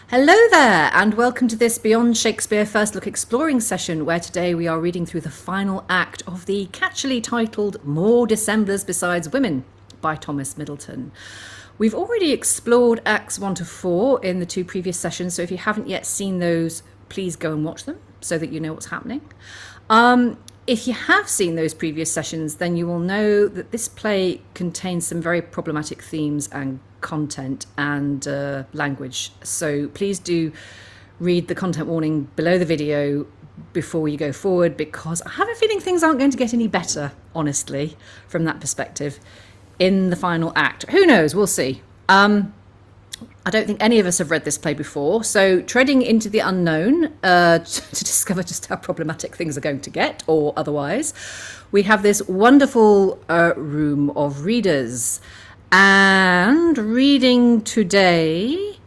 Hello there, and welcome to this Beyond Shakespeare First Look Exploring session, where today we are reading through the final act of the catchily titled More Dissemblers Besides Women by Thomas Middleton. We've already explored Acts 1 to 4 in the two previous sessions, so if you haven't yet seen those, please go and watch them so that you know what's happening. If you have seen those previous sessions, then you will know that this play contains some very problematic themes and content and language. So please do read the content warning below the video before you go forward, because I have a feeling things aren't going to get any better, honestly, from that perspective in the final act. Who knows? We'll see. I don't think any of us have read this play before, so treading into the unknown to discover just how problematic things are going to get, or otherwise, we have this wonderful room of readers. And reading today,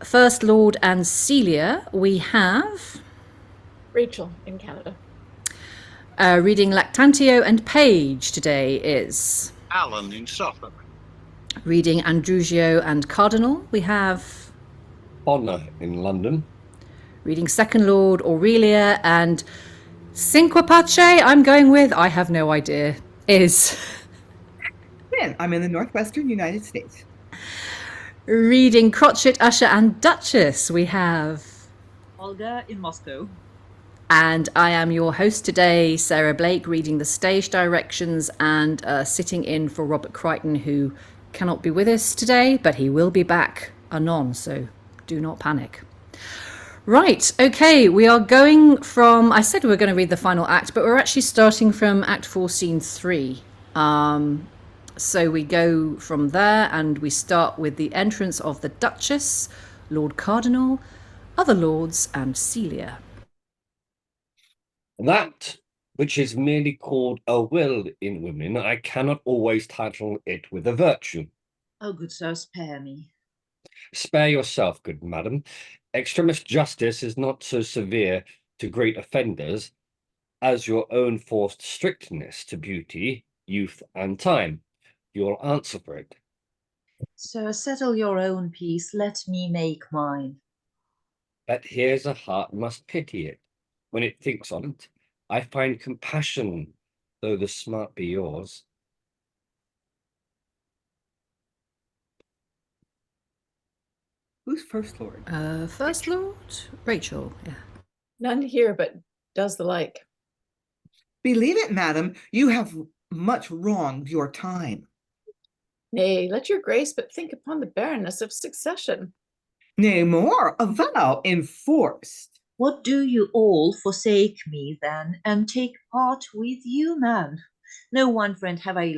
First Lord and Celia, we have Rachel in Canada. Reading Lactantio and Page today is Alan in Suffolk. Reading Andrugio and Cardinal, we have Honor in London. Reading Second Lord, Aurelia, and Sinquapace, I'm going with, I have no idea, is Lynn, I'm in the Northwestern United States. Reading Crotchet, Usher, and Duchess, we have Olga in Moscow. And I am your host today, Sarah Blake, reading the stage directions and sitting in for Robert Crighton, who cannot be with us today, but he will be back anon, so do not panic. Right, okay, we are going from, I said we were going to read the final act, but we're actually starting from Act 4, Scene 3. So we go from there and we start with the entrance of the Duchess, Lord Cardinal, other lords, and Celia. That which is merely called a will in women, I cannot always title it with a virtue. Oh, good sir, spare me. Spare yourself, good madam. Extremis justice is not so severe to great offenders as your own forced strictness to beauty, youth, and time. You'll answer for it. Sir, settle your own peace, let me make mine. That here's a heart must pity it. When it thinks on it, I find compassion, though the smart be yours. Who's First Lord? First Lord? Rachel, yeah. None here, but does the like. Believe it, madam, you have much wronged your time. Nay, let your grace but think upon the barrenness of succession. Nay, more, a vow enforced. What do you all forsake me then, and take part with you, man? No one friend have I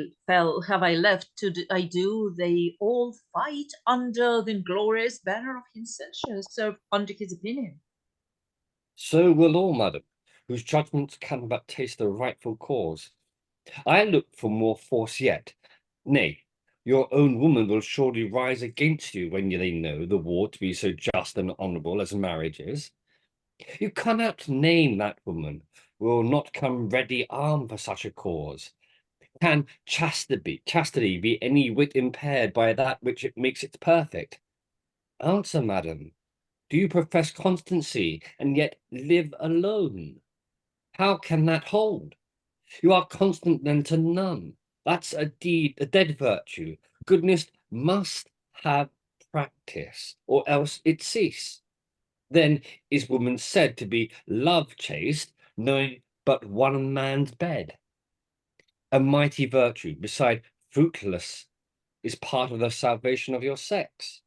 left I do. They all fight under the glorious banner of his censure, serve under his opinion. So will all, madam, whose judgments can but taste the rightful cause. I look for more force yet. Nay, your own woman will surely rise against you when they know the war to be so just and honourable as marriage is. You cannot name that woman, will not come ready armed for such a cause. Can chastity be any whit impaired by that which it makes it perfect? Answer, madam, do you profess constancy and yet live alone? How can that hold? You are constant then to none. That's a dead virtue. Goodness must have practice, or else it cease. Then is woman said to be love chaste, knowing but one man's bed. A mighty virtue, beside fruitless, is part of the salvation of your sex.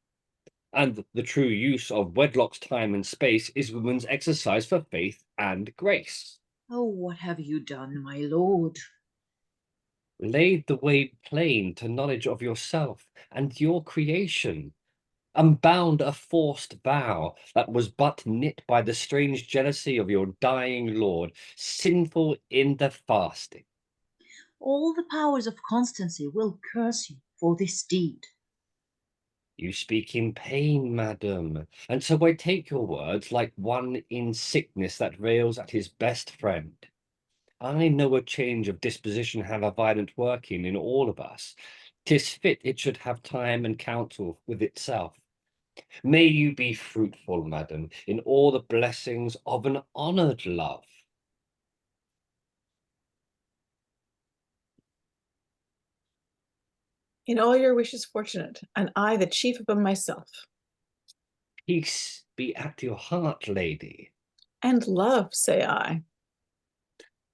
And the true use of wedlock's time and space is woman's exercise for faith and grace. Oh, what have you done, my lord? Laid the way plain to knowledge of yourself and your creation, unbound a forced vow that was but knit by the strange jealousy of your dying lord, sinful in the fasting. All the powers of constancy will curse you for this deed. You speak in pain, madam, and so I take your words like one in sickness that rails at his best friend. I know a change of disposition have a violent working in all of us. 'Tis fit it should have time and counsel with itself. May you be fruitful, madam, in all the blessings of an honoured love. In all your wishes fortunate, and I the chief of them myself. Peace be at your heart, lady. And love, say I.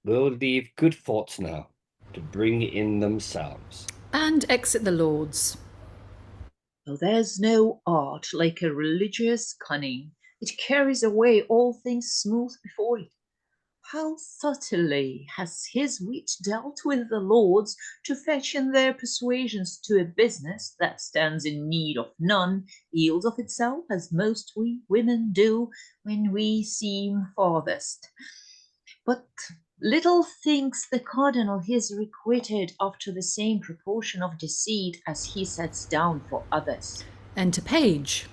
We'll leave good thoughts now to bring in themselves. And exit the lords. Oh, there's no art like a religious cunning. It carries away all things smooth before it. How subtly has his wit dealt with the lords to fetch in their persuasions to a business that stands in need of none, yields of itself, as most we women do when we seem farthest. But little thinks the Cardinal he is requited after the same proportion of deceit as he sets down for others. Enter Page.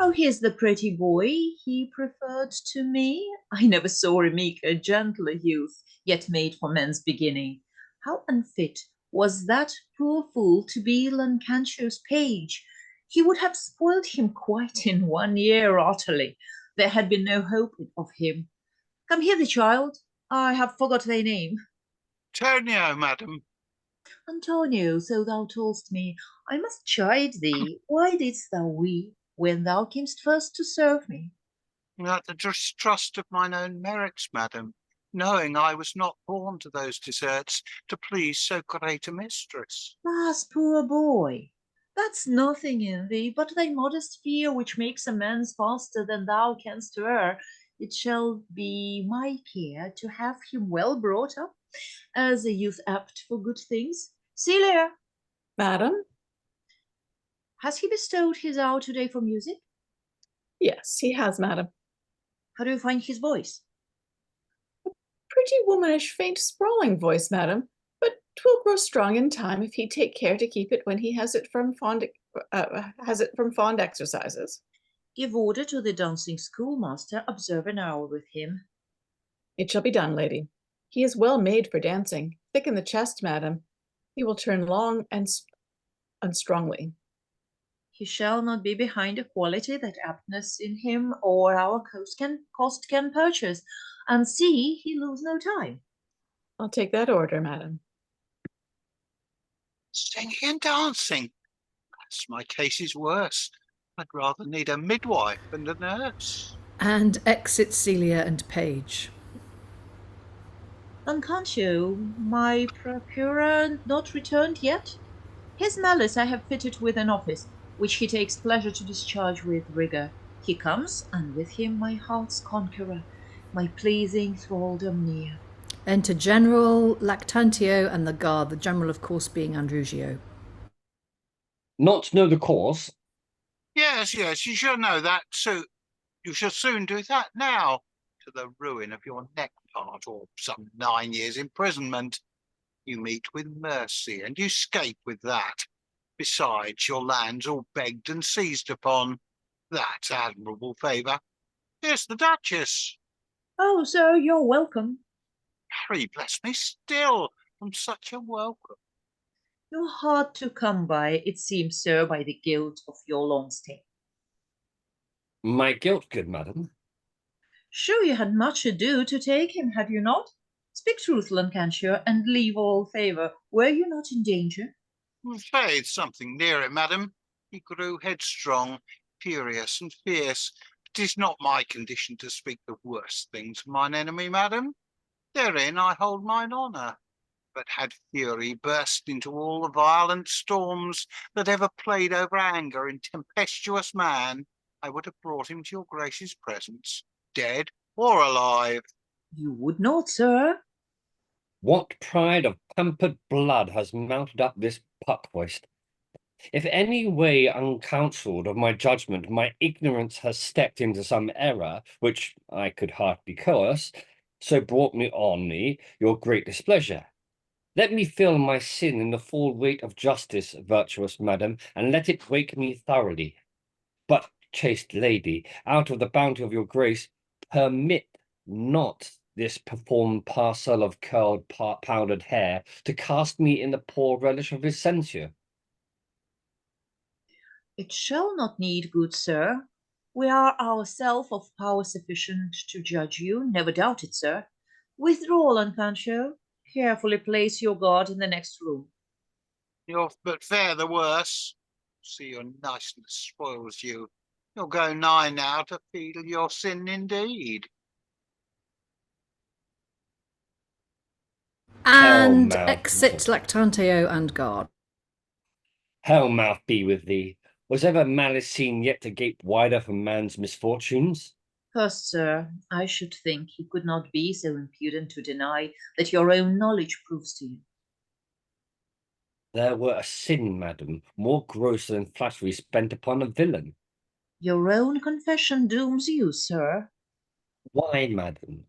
Oh, here's the pretty boy he preferred to me. I never saw a meeker, gentler youth, yet made for men's beginning. How unfit was that poor fool to be Lactantio's page! He would have spoiled him quite in 1 year utterly. There had been no hope of him. Come hither, child. I have forgot thy name. Antonio, madam. Antonio, so thou toldst me. I must chide thee. Why didst thou weep when thou camest first to serve me? At the distrust of mine own merits, madam, knowing I was not born to those deserts to please so great a mistress. Alas, poor boy, that's nothing in thee but thy modest fear, which makes amends faster than thou canst err. It shall be my care to have him well brought up, as a youth apt for good things. Celia, Madam? has he bestowed his hour today for music? Yes, he has, madam. How do you find his voice? Pretty womanish, faint, sprawling voice, madam, but 'twill grow strong in time if he take care to keep it when he has it from fond exercises. Give order to the dancing schoolmaster, observe an hour with him. It shall be done, lady. He is well made for dancing, thick in the chest, madam. He will turn long and strongly. He shall not be behind a quality that aptness in him or our cost can purchase, and see he lose no time. I'll take that order, madam. Singing and dancing. Perhaps my case is worse. I'd rather need a midwife and a nurse. And exit Celia and Page. Lactantio, my procurer not returned yet? His malice I have fitted with an office, which he takes pleasure to discharge with rigour. He comes, and with him my heart's conqueror, my pleasing thraldom near. Enter General, Lactantio, and the guard, the general, of course, being Andrugio. Not know the cause? Yes, you shall know that soon. You shall soon do that now, to the ruin of your neck part, or some 9 years' imprisonment. You meet with mercy, and you scape with that. Besides, your land's all begged and seized upon. That's admirable favour. Here's the Duchess. Oh, sir, you're welcome. Harry, bless me still, from such a welcome. You're hard to come by, it seems, sir, by the guilt of your long stay. My guilt, good madam. Sure you had much ado to take him, had you not? Speak truth, Lactantio, and leave all favour. Were you not in danger? Faith, something near it, madam. He grew headstrong, furious, and fierce. It is not my condition to speak the worst things of mine enemy, madam. Therein I hold mine honour. But had fury burst into all the violent storms that ever played over anger in tempestuous man, I would have brought him to your grace's presence, dead or alive. You would not, sir. What pride of pampered blood has mounted up this pup-hoist? If any way uncounselled of my judgment, my ignorance has stepped into some error, which I could hardly coerce, so brought me on me your great displeasure. Let me feel my sin in the full weight of justice, virtuous madam, and let it wake me thoroughly. But, chaste lady, out of the bounty of your grace, permit not this performed parcel of curled powdered hair to cast me in the poor relish of his censure. It shall not need, good sir. We are ourselves of power sufficient to judge you, never doubt it, sir. Withdraw, Lactantio. Carefully place your guard in the next room. You're but fare the worse. See your niceness spoils you. You'll go nigh now to feel your sin indeed. And Hellmouth. exit Lactantio and guard. Hellmouth be with thee. Was ever malice seen yet to gape wider for man's misfortunes? First, sir, I should think he could not be so impudent to deny that your own knowledge proves to you. There were a sin, madam, more gross than flattery spent upon a villain. Your own confession dooms you, sir. Why, madam?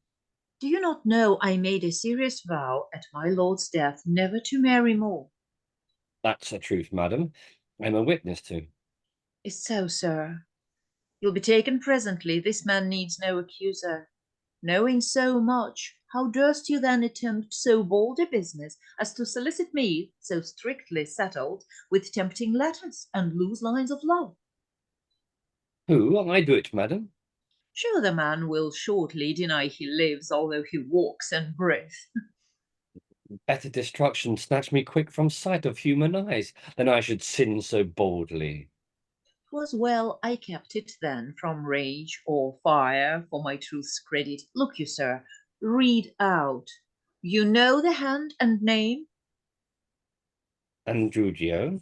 Do you not know I made a serious vow at my lord's death never to marry more? That's a truth, madam. I'm a witness to. Is so, sir. You'll be taken presently. This man needs no accuser. Knowing so much, how durst you then attempt so bold a business as to solicit me, so strictly settled, with tempting letters and loose lines of love? Who? I do it, madam. Sure, the man will shortly deny he lives, although he walks and breathes. Better destruction snatch me quick from sight of human eyes than I should sin so boldly. 'Twas well I kept it then from rage or fire, for my truth's credit. Look you, sir, read out. You know the hand and name? Andrugio?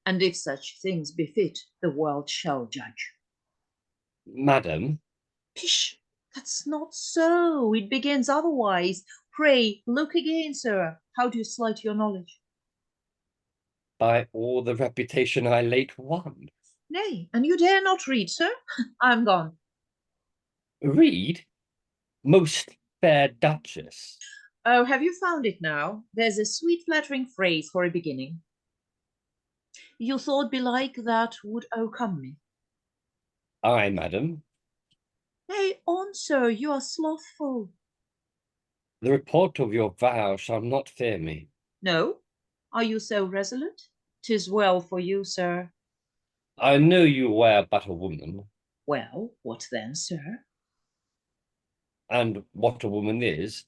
And if such things befit, the world shall judge. Madam? Pish! That's not so. It begins otherwise. Pray, look again, sir. How do you slight your knowledge? By all the reputation I late won. Nay, and you dare not read, sir? I'm gone. Read? Most fair Duchess. Oh, have you found it now? There's a sweet flattering phrase for a beginning. You thought belike that would overcome me. Ay, madam. Nay, on, sir, you are slothful. The report of your vow shall not fear me. No? Are you so resolute? 'Tis well for you, sir. I know you were but a woman, Well, what then, sir? and what a woman is,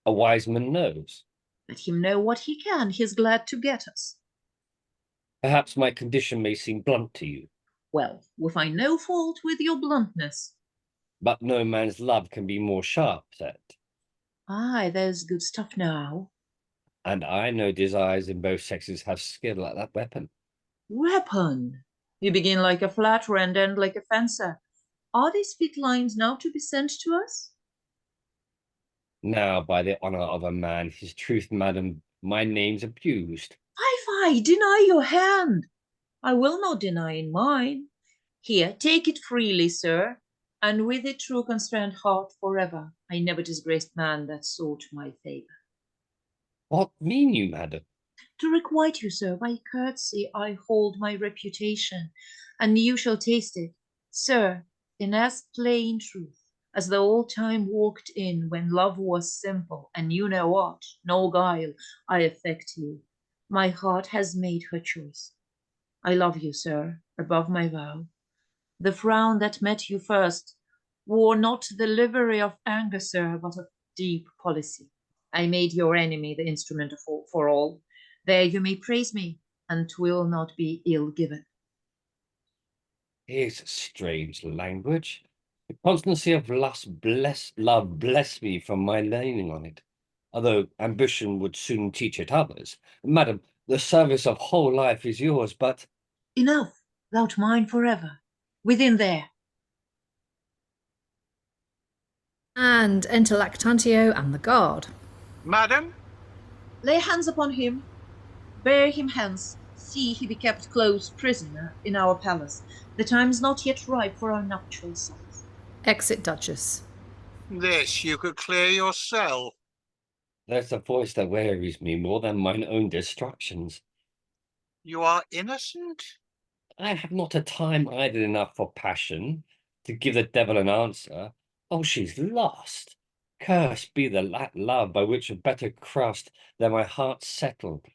a wise man knows. Let him know what he can. He's glad to get us. Perhaps my condition may seem blunt to you, Well, we find no fault with your bluntness. but no man's love can be more sharp set. Aye, there's good stuff now. And I know desires in both sexes have skill at that weapon. Weapon! You begin like a flatterer and end like a fencer. Are these fit lines now to be sent to us? Now, by the honour of a man, his truth, madam, my name's abused. Fie, deny your hand. I will not deny in mine. Here, take it freely, sir, and with a true constrained heart forever. I never disgraced man that sought my favour. What mean you, madam? To requite you, sir, by courtesy I hold my reputation, and you shall taste it, sir, in as plain truth as the old time walked in when love was simple, and you know what, no guile, I affect you. My heart has made her choice. I love you, sir, above my vow. The frown that met you first wore not the livery of anger, sir, but of deep policy. I made your enemy the instrument for all. There you may praise me, and 'twill not be ill given. Here's strange language. The constancy of love bless me from my leaning on it, although ambition would soon teach it others. Madam, the service of whole life is yours, but... Enough, thou'lt mine forever. Within there. And enter Lactantio and the guard. Madam? Lay hands upon him. Bear him hence. See he be kept close prisoner in our palace. The time's not yet ripe for our nuptial songs. Exit Duchess. This you could clear yourself. There's a voice that wearies me more than mine own destructions. You are innocent? I have not a time idle enough for passion to give the devil an answer. Oh, she's lost. Cursed be that love by which a better crust than my heart settled.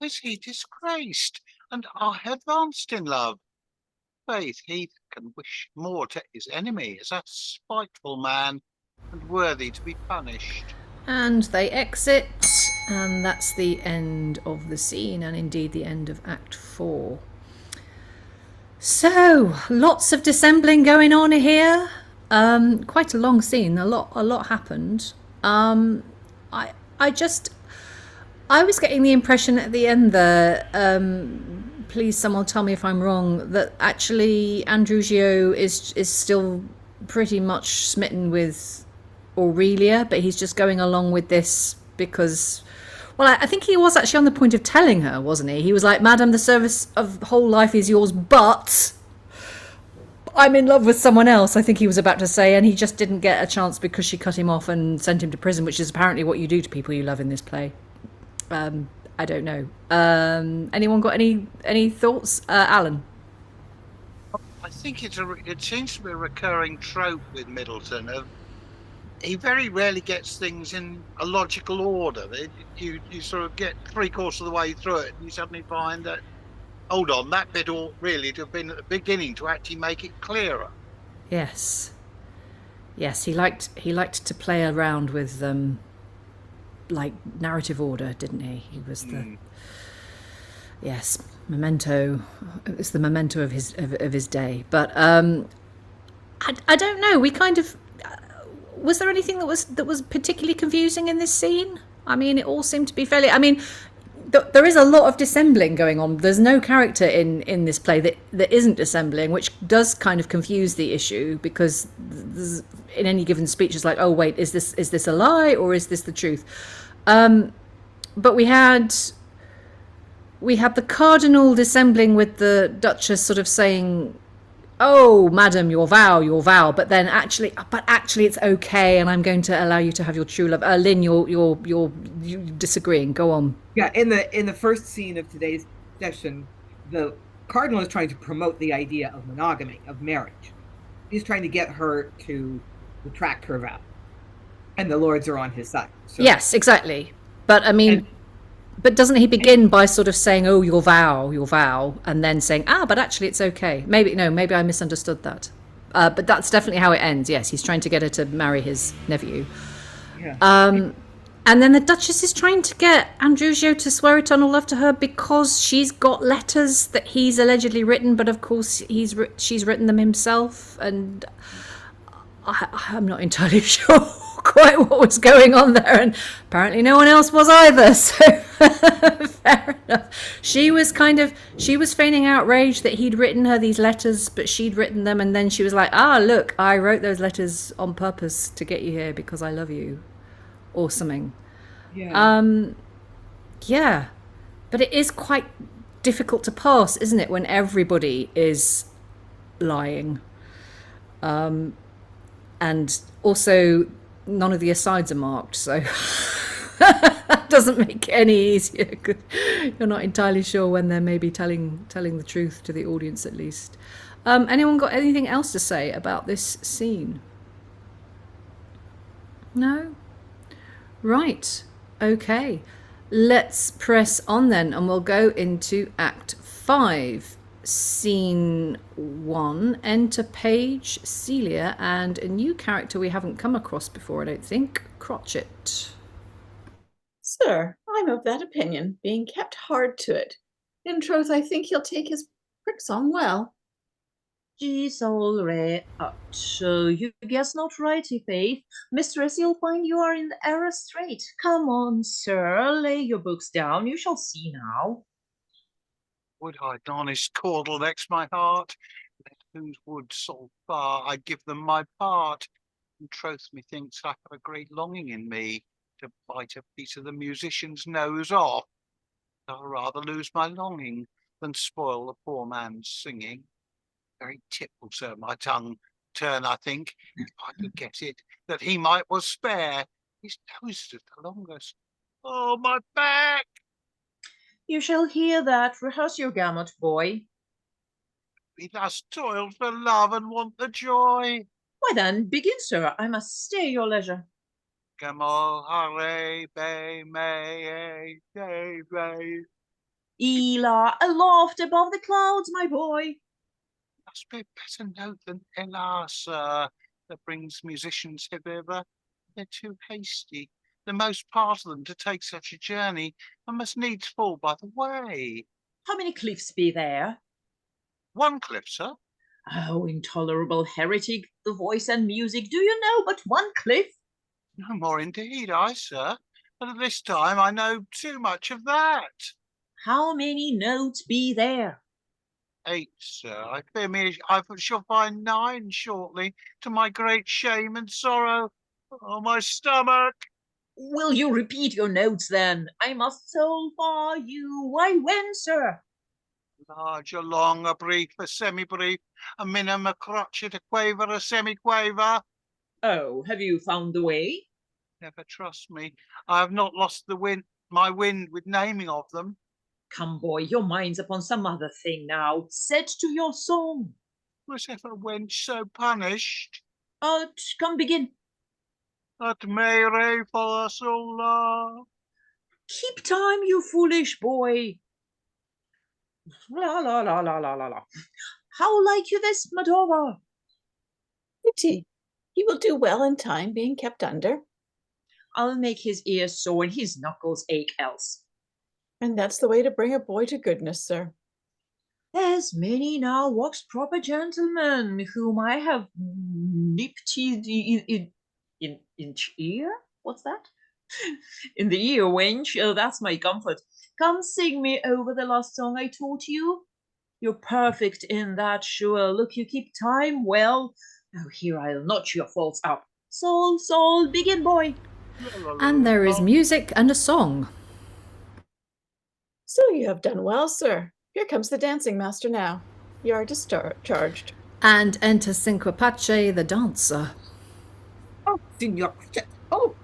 Is he disgraced? and are advanced in love. Faith, he that can wish more to his enemy is a spiteful man, and worthy to be punished. And they exit, and that's the end of the scene, and indeed the end of Act 4. So, lots of dissembling going on here. Quite a long scene. A lot happened. I was getting the impression at the end there. Please, someone tell me if I'm wrong. That actually Andrugio is still pretty much smitten with Aurelia, but he's just going along with this because. Well, I think he was actually on the point of telling her, wasn't he? He was like, "Madam, the service of whole life is yours, but I'm in love with someone else," I think he was about to say, and he just didn't get a chance because she cut him off and sent him to prison, which is apparently what you do to people you love in this play. I don't know. Anyone got any thoughts? Alan? I think it seems to be a recurring trope with Middleton of he very rarely gets things in a logical order. You sort of get 3/4 of the way through it and you suddenly find that, hold on, that bit ought really to have been at the beginning to actually make it clearer. Yes, he liked to play around with like narrative order, didn't he? He was the memento. It was the memento of his day. But I don't know. We kind of. Was there anything that was particularly confusing in this scene? I mean, it all seemed to be fairly. I mean, there is a lot of dissembling going on. There's no character in this play that isn't dissembling, which does kind of confuse the issue because in any given speech, it's like, oh wait, is this a lie or is this the truth? But we had the Cardinal dissembling with the Duchess, sort of saying, "Oh, madam, your vow," but then actually it's okay, and I'm going to allow you to have your true love. Lynn, you're disagreeing. Go on. Yeah, in the first scene of today's session, the Cardinal is trying to promote the idea of monogamy, of marriage. He's trying to get her to retract her vow, and the lords are on his side. So. Yes, exactly. But I mean. But doesn't he begin by sort of saying, "Oh, your vow," and then saying, but actually it's okay. Maybe I misunderstood that. But that's definitely how it ends. Yes, he's trying to get her to marry his nephew. Yeah. And then the Duchess is trying to get Andrugio to swear eternal love to her because she's got letters that he's allegedly written, but of course she's written them himself, and I'm not entirely sure quite what was going on there, and apparently no one else was either, so fair enough. She was feigning outrage that he'd written her these letters, but she'd written them, and then she was like, look, I wrote those letters on purpose to get you here because I love you, or something. Yeah. But it is quite difficult to pass, isn't it, when everybody is lying, and also none of the asides are marked, so that doesn't make it any easier because you're not entirely sure when they're maybe telling the truth to the audience, at least. Anyone got anything else to say about this scene? No? Right. Okay. Let's press on then, and we'll go into Act 5. Scene 1, enter Page, Celia, and a new character we haven't come across before, I don't think, Crotchet. Sir, I'm of that opinion, being kept hard to it. In troth, I think he'll take his pricks on well. She's all right. You guess not righty, Faith. Mistress, you'll find you are in the error straight. Come on, sir, lay your books down. You shall see now. Would I garnish caudle next my heart? Let whose wood so far I'd give them my part. In troth, methinks I have a great longing in me to bite a piece of the musician's nose off. I'll rather lose my longing than spoil the poor man's singing. Very tip will serve my tongue turn, I think, if I could get it, that he might was spare. His nose is the longest. Oh, my back! You shall hear that. Rehearse your gamut, boy. We thus toiled for love and want the joy. Why then, begin, sir. I must stay your leisure. Gamal, hare, bay, may, day, bay. Ela, aloft above the clouds, my boy. Must be a better note than Ella, sir, that brings musicians hither. They're too hasty, the most part of them, to take such a journey, and must needs fall by the way. How many cliffs be there? One cliff, sir. Oh, intolerable heretic, the voice and music, do you know but one cliff? No more indeed, sir. But at this time I know too much of that. How many notes be there? 8, sir. I fear me I shall find 9 shortly, to my great shame and sorrow. Oh, my stomach! Will you repeat your notes then? I must solve for you. Why, when, sir? Large, a long, a brief, a semi-brief, a minim, a crotchet, a quaver, a semi-quaver. Oh, have you found the way? Never trust me. I have not lost my wind with naming of them. Come, boy, your mind's upon some other thing now. Set to your song. Was ever wench so punished? Come, begin. At mere for sola. Keep time, you foolish boy. La la la la la la la. How like you this, Madova? Pity. He will do well in time, being kept under. I'll make his ears sore and his knuckles ache else. And that's the way to bring a boy to goodness, sir. There's many now waxed proper gentlemen whom I have nipped in ear. What's that? In the ear, wench. Oh, that's my comfort. Come sing me over the last song I taught you. You're perfect in that, sure. Look, you keep time well. Oh, here I'll notch your faults up. Sol, sol, begin, boy. And there is music and a song. So you have done well, sir. Here comes the dancing master now. You are discharged. And enter Sinquapace, the dancer. Oh, Signor Crotchet. Oh,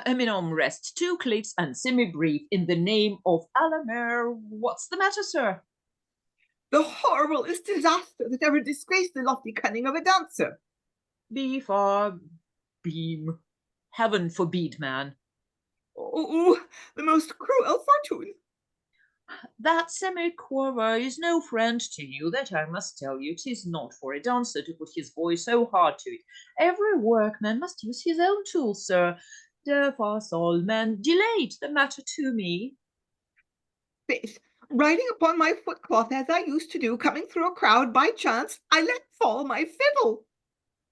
Eminum rest 2 cliffs and semi-brief in the name of Alamer. What's the matter, sir? the horriblest disaster that ever disgraced the lofty cunning of a dancer. Beam. Heaven forbid, man. Oh, the most cruel fortune. That semi-quaver is no friend to you, that I must tell you. 'Tis not for a dancer to put his voice so hard to it. Every workman must use his own tools, sir. Therefore, all men delate the matter to me. Faith, riding upon my footcloth as I used to do, coming through a crowd by chance, I let fall my fiddle.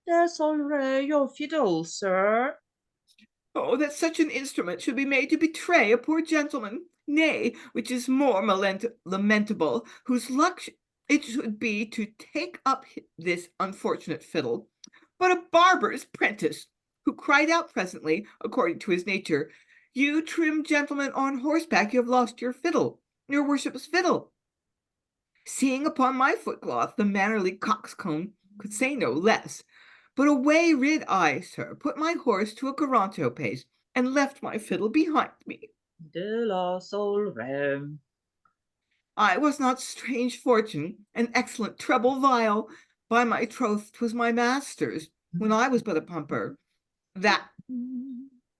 There's already your fiddle, sir. Oh, that such an instrument should be made to betray a poor gentleman, nay, which is more lamentable, whose luck it should be to take up this unfortunate fiddle, but a barber's prentice, who cried out presently, according to his nature, "You trim gentleman on horseback, you have lost your fiddle, your worship's fiddle." Seeing upon my footcloth the mannerly coxcomb could say no less, but away rid I, sir, put my horse to a Garanto pace, and left my fiddle behind me. De la sol rem. I was not strange fortune, an excellent treble viol. By my troth, 'twas my master's, when I was but a pumper. That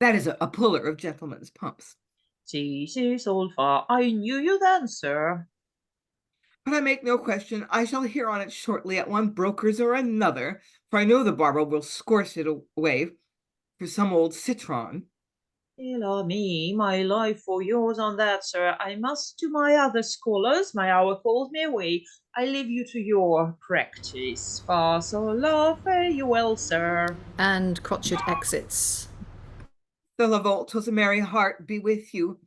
is a puller of gentlemen's pumps. Si, sol, fa. I knew you then, sir. But I make no question, I shall hear on it shortly at one broker's or another, for I know the barber will scourse it away for some old citron. Dear me, my life for yours on that, sir. I must to my other scholars, my hour calls me away. I leave you to your practice. Far so la, fare you well, sir. And Crotchet exits. The Lavoltos, a merry heart be with you,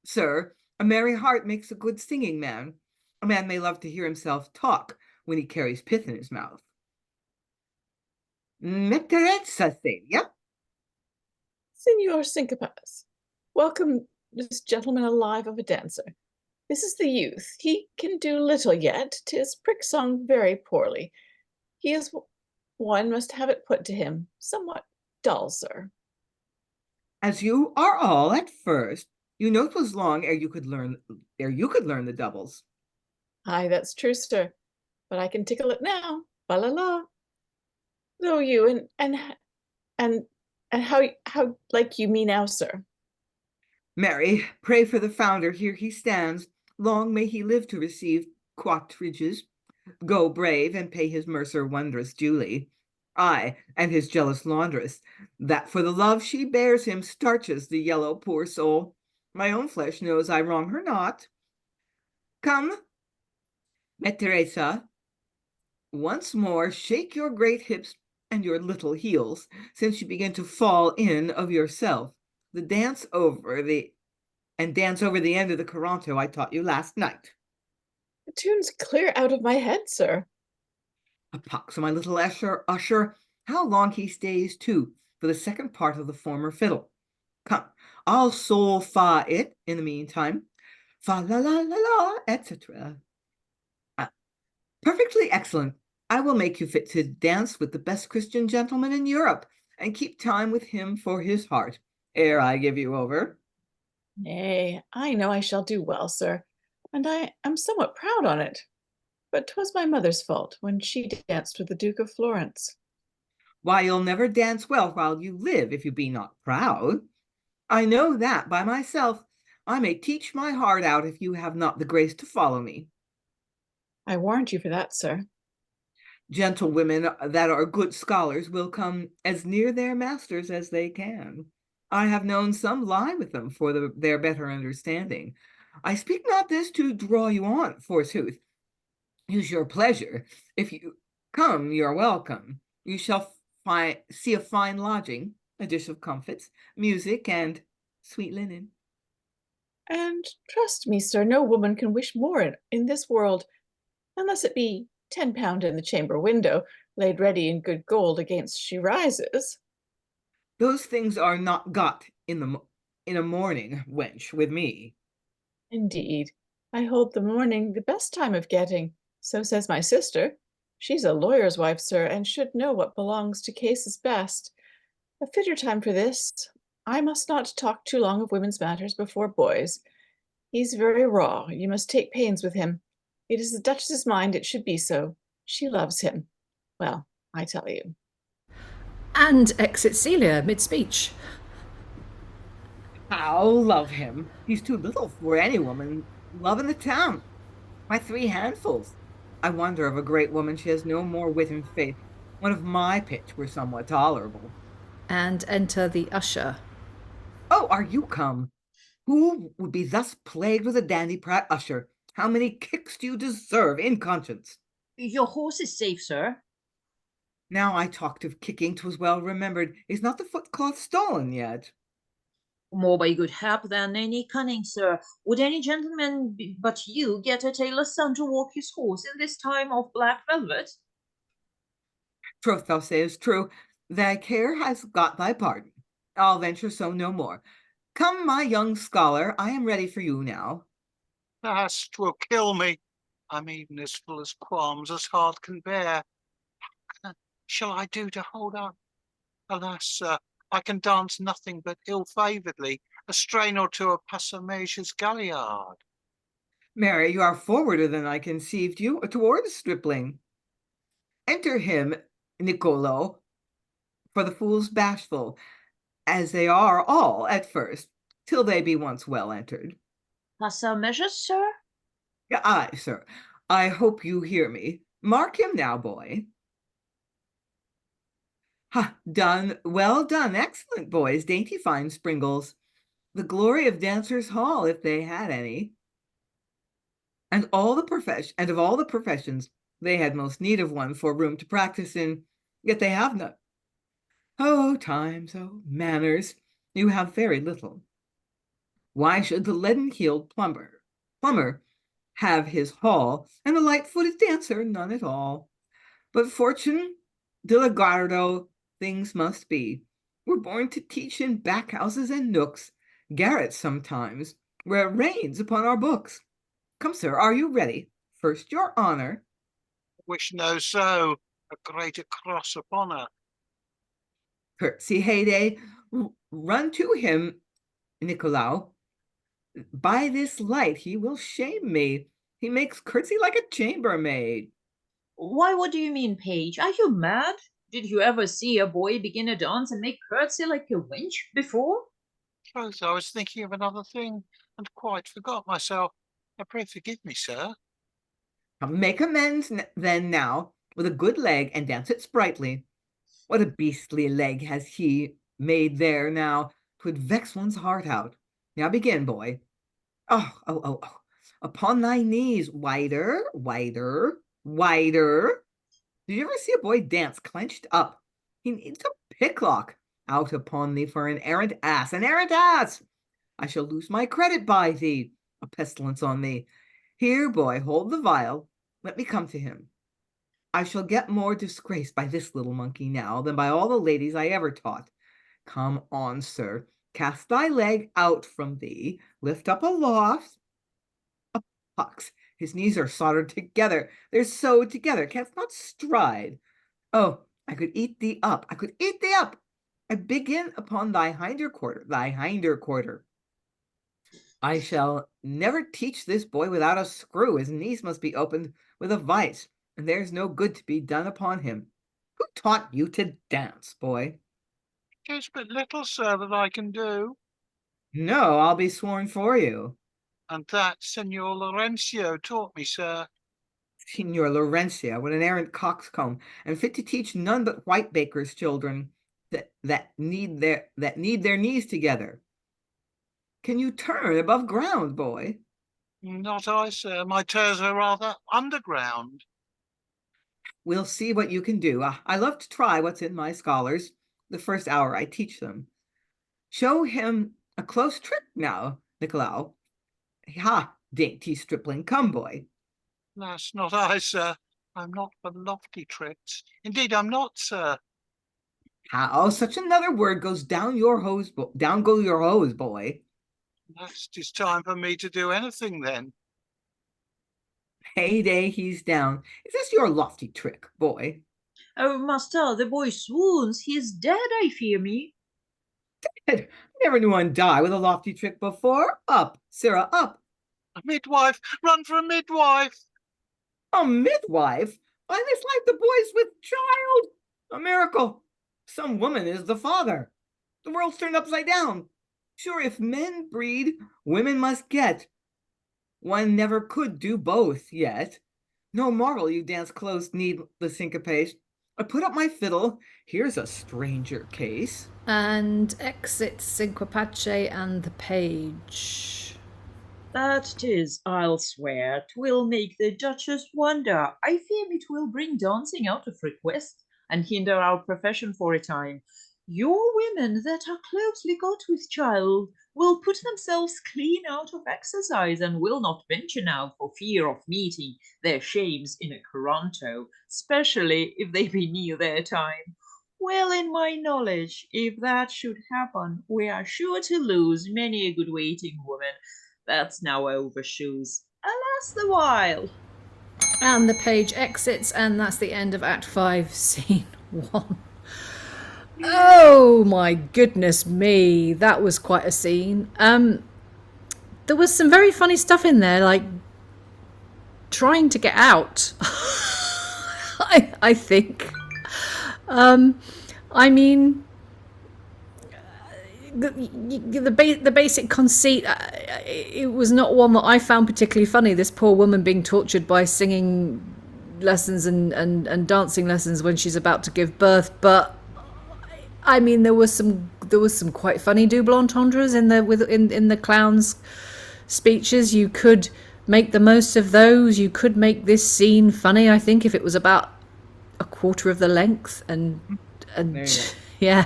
sir. A merry heart makes a good singing man. A man may love to hear himself talk when he carries pith in his mouth. Metterezza, Celia. Signor Sinquapace, welcome this gentleman alive of a dancer. This is the youth. He can do little yet. 'Tis prick sung very poorly. He is one must have it put to him. Somewhat dull, sir. As you are all at first, you know 'twas long ere you could learn the doubles. Aye, that's true, sir. But I can tickle it now. Ba la la. Though you and how like you me now, sir? Mary, pray for the founder. Here he stands. Long may he live to receive quatrages. Go brave and pay his mercer wondrous duly. Ay, and his jealous laundress, that for the love she bears him starches the yellow poor soul. My own flesh knows I wrong her not. Come, Teresa, once more shake your great hips and your little heels, since you begin to fall in of yourself. Dance over the end of the Coranto I taught you last night. The tune's clear out of my head, sir. A pox on my little Usher, how long he stays too for the second part of the former fiddle. Come, I'll sol fa it in the meantime. Fa la la la la, etc. Perfectly excellent. I will make you fit to dance with the best Christian gentleman in Europe, and keep time with him for his heart, ere I give you over. Nay, I know I shall do well, sir, and I am somewhat proud on it. But 'twas my mother's fault when she danced with the Duke of Florence. Why, you'll never dance well while you live, if you be not proud. I know that by myself. I may teach my heart out if you have not the grace to follow me. I warrant you for that, sir. Gentlewomen that are good scholars will come as near their masters as they can. I have known some lie with them for their better understanding. I speak not this to draw you on, forsooth. Use your pleasure. If you come, you're welcome. You shall see a fine lodging, a dish of comfits, music, and sweet linen. And trust me, sir, no woman can wish more in this world, unless it be £10 in the chamber window, laid ready in good gold against she rises. Those things are not got in a morning, wench, with me. Indeed, I hold the morning the best time of getting. So says my sister. She's a lawyer's wife, sir, and should know what belongs to cases best. A fitter time for this. I must not talk too long of women's matters before boys. He's very raw. You must take pains with him. It is the Duchess's mind it should be so. She loves him. Well, I tell you. And exit Celia mid-speech. I'll love him. He's too little for any woman. Love in the town. My 3 handfuls. I wonder of a great woman she has no more wit and faith. One of my pitch were somewhat tolerable. And enter the usher. Oh, are you come? Who would be thus plagued with a dandy-prat usher? How many kicks do you deserve in conscience? Your horse is safe, sir. Now I talked of kicking, 'twas well remembered. Is not the footcloth stolen yet? More by good hap than any cunning, sir. Would any gentleman but you get a tailor's son to walk his horse in this time of black velvet? Troth thou sayest true. Thy care has got thy pardon. I'll venture so no more. Come, my young scholar, I am ready for you now. Alas, 'twill kill me. I'm even as full as qualms as heart can bear. Shall I do to hold up? Alas, sir, I can dance nothing but ill-favouredly, a strain or two of Passamasia's galliard. Mary, you are forwarder than I conceived you towards stripling. Enter him, Nicolo, for the fools bashful, as they are all at first, till they be once well entered. Passa measures, sir? Aye, sir. I hope you hear me. Mark him now, boy. Ha, done, well done, excellent boys, dainty fine springles. The glory of Dancers' Hall, if they had any. And of all the professions, they had most need of one for room to practice in, yet they have none. Oh, times, oh, manners, you have very little. Why should the leaden-heeled plumber have his hall, and the light-footed dancer none at all? But fortune, Delagardo, things must be. We're born to teach in backhouses and nooks, garrets sometimes, where it rains upon our books. Come, sir, are you ready? First your honor. Wish no so, a greater cross upon her. Curtsy, heyday, run to him, Nicolau. By this light he will shame me. He makes curtsy like a chambermaid. Why, what do you mean, page? Are you mad? Did you ever see a boy begin a dance and make curtsy like a wench before? Troth, I was thinking of another thing, and quite forgot myself. Pray forgive me, sir. Make amends then now with a good leg and dance it sprightly. What a beastly leg has he made there now! 'Twould vex one's heart out. Now begin, boy. Oh. Upon thy knees, wider. Did you ever see a boy dance clenched up? He needs a picklock. Out upon thee for an errant ass. I shall lose my credit by thee. A pestilence on thee. Here, boy, hold the vial. Let me come to him. I shall get more disgrace by this little monkey now than by all the ladies I ever taught. Come on, sir. Cast thy leg out from thee. Lift up aloft. Pucks. His knees are soldered together. They're sewed together. Canst not stride. Oh, I could eat thee up. I begin upon thy hinder quarter. I shall never teach this boy without a screw. His knees must be opened with a vice, and there's no good to be done upon him. Who taught you to dance, boy? 'Tis but little, sir, that I can do. No, I'll be sworn for you. And that Signor Lorenzo taught me, sir. Signor Laurentia, what an errant coxcomb, and fit to teach none but white bakers' children that need their knees together. Can you turn above ground, boy? Not I, sir. My toes are rather underground. We'll see what you can do. I love to try what's in my scholars. The first hour I teach them. Show him a close trick now, Nicolau. Ha, dainty stripling, come, boy. That's not I, sir. I'm not for lofty tricks. Indeed, I'm not, sir. How such another word goes down your hose, down go your hose, boy. That's 'tis time for me to do anything then. Heyday, he's down. Is this your lofty trick, boy? Oh, master, the boy swoons. He is dead, I fear me. Dead? Never knew one die with a lofty trick before. Up, Sarah, up. A midwife! Run for a midwife! A midwife? Why, this like the boys with child. A miracle. Some woman is the father. The world's turned upside down. Sure, if men breed, women must get. One never could do both yet. No marvel you dance close, need the Sinquapace. I put up my fiddle. Here's a stranger case. And exits Sinquapace and the page. That 'tis, I'll swear. 'Twill make the Duchess wonder. I fear me 'twill bring dancing out of request, and hinder our profession for a time. Your women that are closely got with child will put themselves clean out of exercise, and will not venture now for fear of meeting their shames in a Coronto, specially if they be near their time. Well, in my knowledge, if that should happen, we are sure to lose many a good waiting woman that's now overshoes. Alas the while. And the page exits, and that's the end of Act 5, Scene 1. Oh my goodness me, that was quite a scene. There was some very funny stuff in there, like trying to get out. I think. I mean, the basic conceit, it was not one that I found particularly funny. This poor woman being tortured by singing lessons and dancing lessons when she's about to give birth, but I mean, there was some quite funny double entendres in the clowns' speeches. You could make the most of those. You could make this scene funny, I think, if it was about a quarter of the length. And yeah.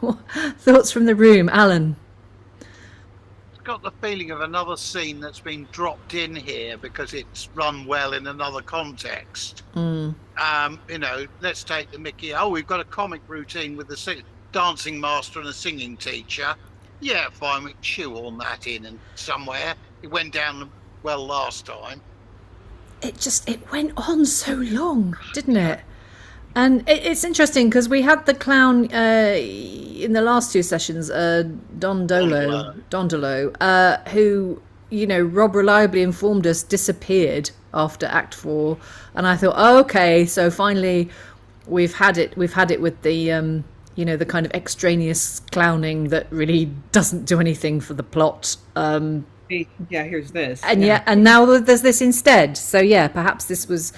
Thoughts from the room, Alan? Got the feeling of another scene that's been dropped in here because it's run well in another context. Let's take the mickey. Oh, we've got a comic routine with the dancing master and a singing teacher. Yeah, fine, we can shoehorn that in and somewhere. It went down well last time. It went on so long, didn't it? And it's interesting because we had the clown in the last two sessions, Dondolo, who, Rob reliably informed us disappeared after Act 4, and I thought, okay, so finally we've had it with the the kind of extraneous clowning that really doesn't do anything for the plot. Here's this. And now there's this instead. So yeah, perhaps this was,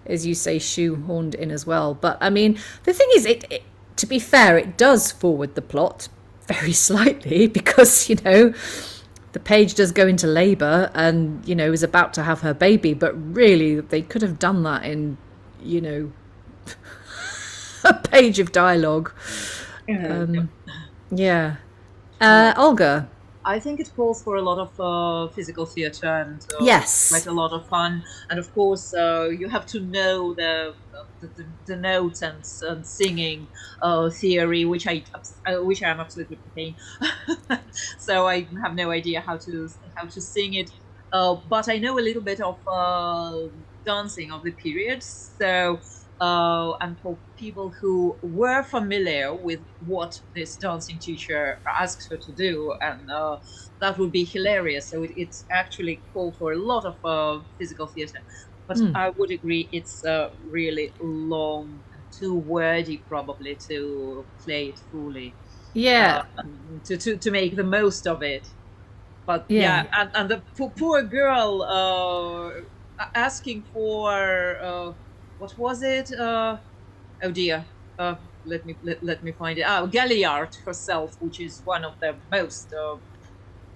as you say, shoehorned in as well. But I mean, the thing is, it to be fair, it does forward the plot very slightly, because the page does go into labour and is about to have her baby, but really they could have done that in a page of dialogue. Olga. I think it calls for a lot of physical theatre and yes, quite a lot of fun. And of course, you have to know the notes and singing theory, which I am absolutely profane. So I have no idea how to sing it. But I know a little bit of dancing of the period. So. And for people who were familiar with what this dancing teacher asked her to do, and that would be hilarious. So it's actually called for a lot of physical theatre. But I would agree it's really long, too wordy probably to play it fully. Yeah. To make the most of it. But and the poor girl asking for... what was it? Oh dear. Let me find it. Galliard herself, which is one of the most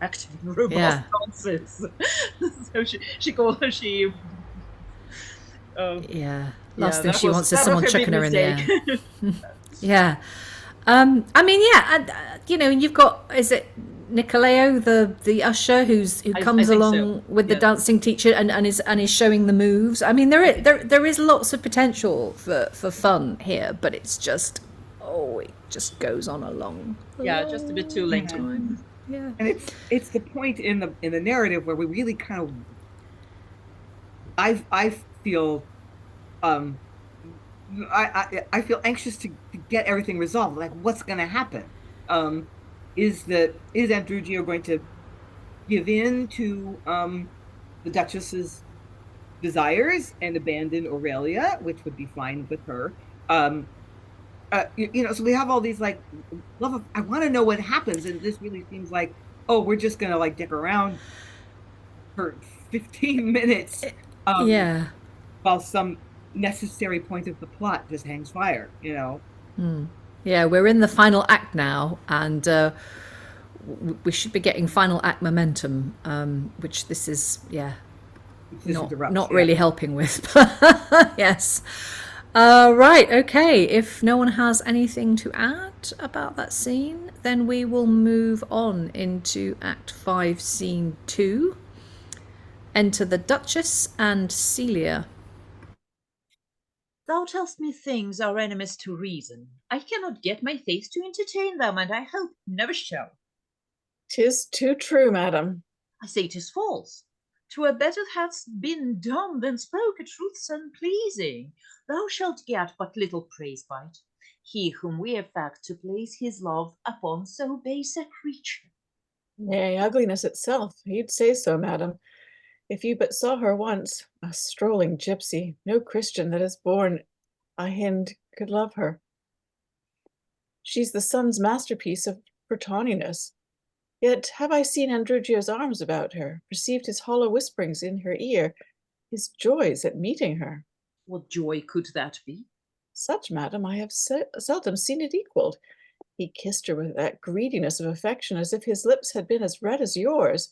active and robust dancers. So she called her. Last thing she wants is someone chucking her in the air. I mean, and you've got, is it Nicolao, the usher, who comes along with the dancing teacher and is showing the moves. I mean, there is lots of potential for fun here, but it's just it just goes on a long just a bit too late time. And it's the point in the narrative where we really kind of I feel I feel anxious to get everything resolved. Like, what's going to happen? Is Andrugio going to give in to the Duchess's desires and abandon Aurelia, which would be fine with her? So we have all these I want to know what happens, and this really seems like, we're just gonna dick around for 15 minutes, while some necessary point of the plot just hangs fire. Yeah, we're in the final act now, and we should be getting final act momentum, which this is, not really helping with. Yes. Right, okay. If no one has anything to add about that scene, then we will move on into Act 5, Scene 2. Enter the Duchess and Celia. Thou tell'st me things our enemies to reason. I cannot get my face to entertain them, and I hope never shall. 'Tis too true, madam. I say 'tis false. 'Twere better hadst been dumb than spoke a truth so unpleasing. Thou shalt get but little praise by't. He whom we affect to place his love upon so base a creature. Nay, ugliness itself, you'd say so, madam. If you but saw her once, a strolling gypsy, no Christian that is born a Hind could love her. She's the sun's masterpiece of Bretonniness. Yet have I seen Andrugio's arms about her, perceived his hollow whisperings in her ear, his joys at meeting her. What joy could that be? Such, madam, I have seldom seen it equalled. He kissed her with that greediness of affection as if his lips had been as red as yours.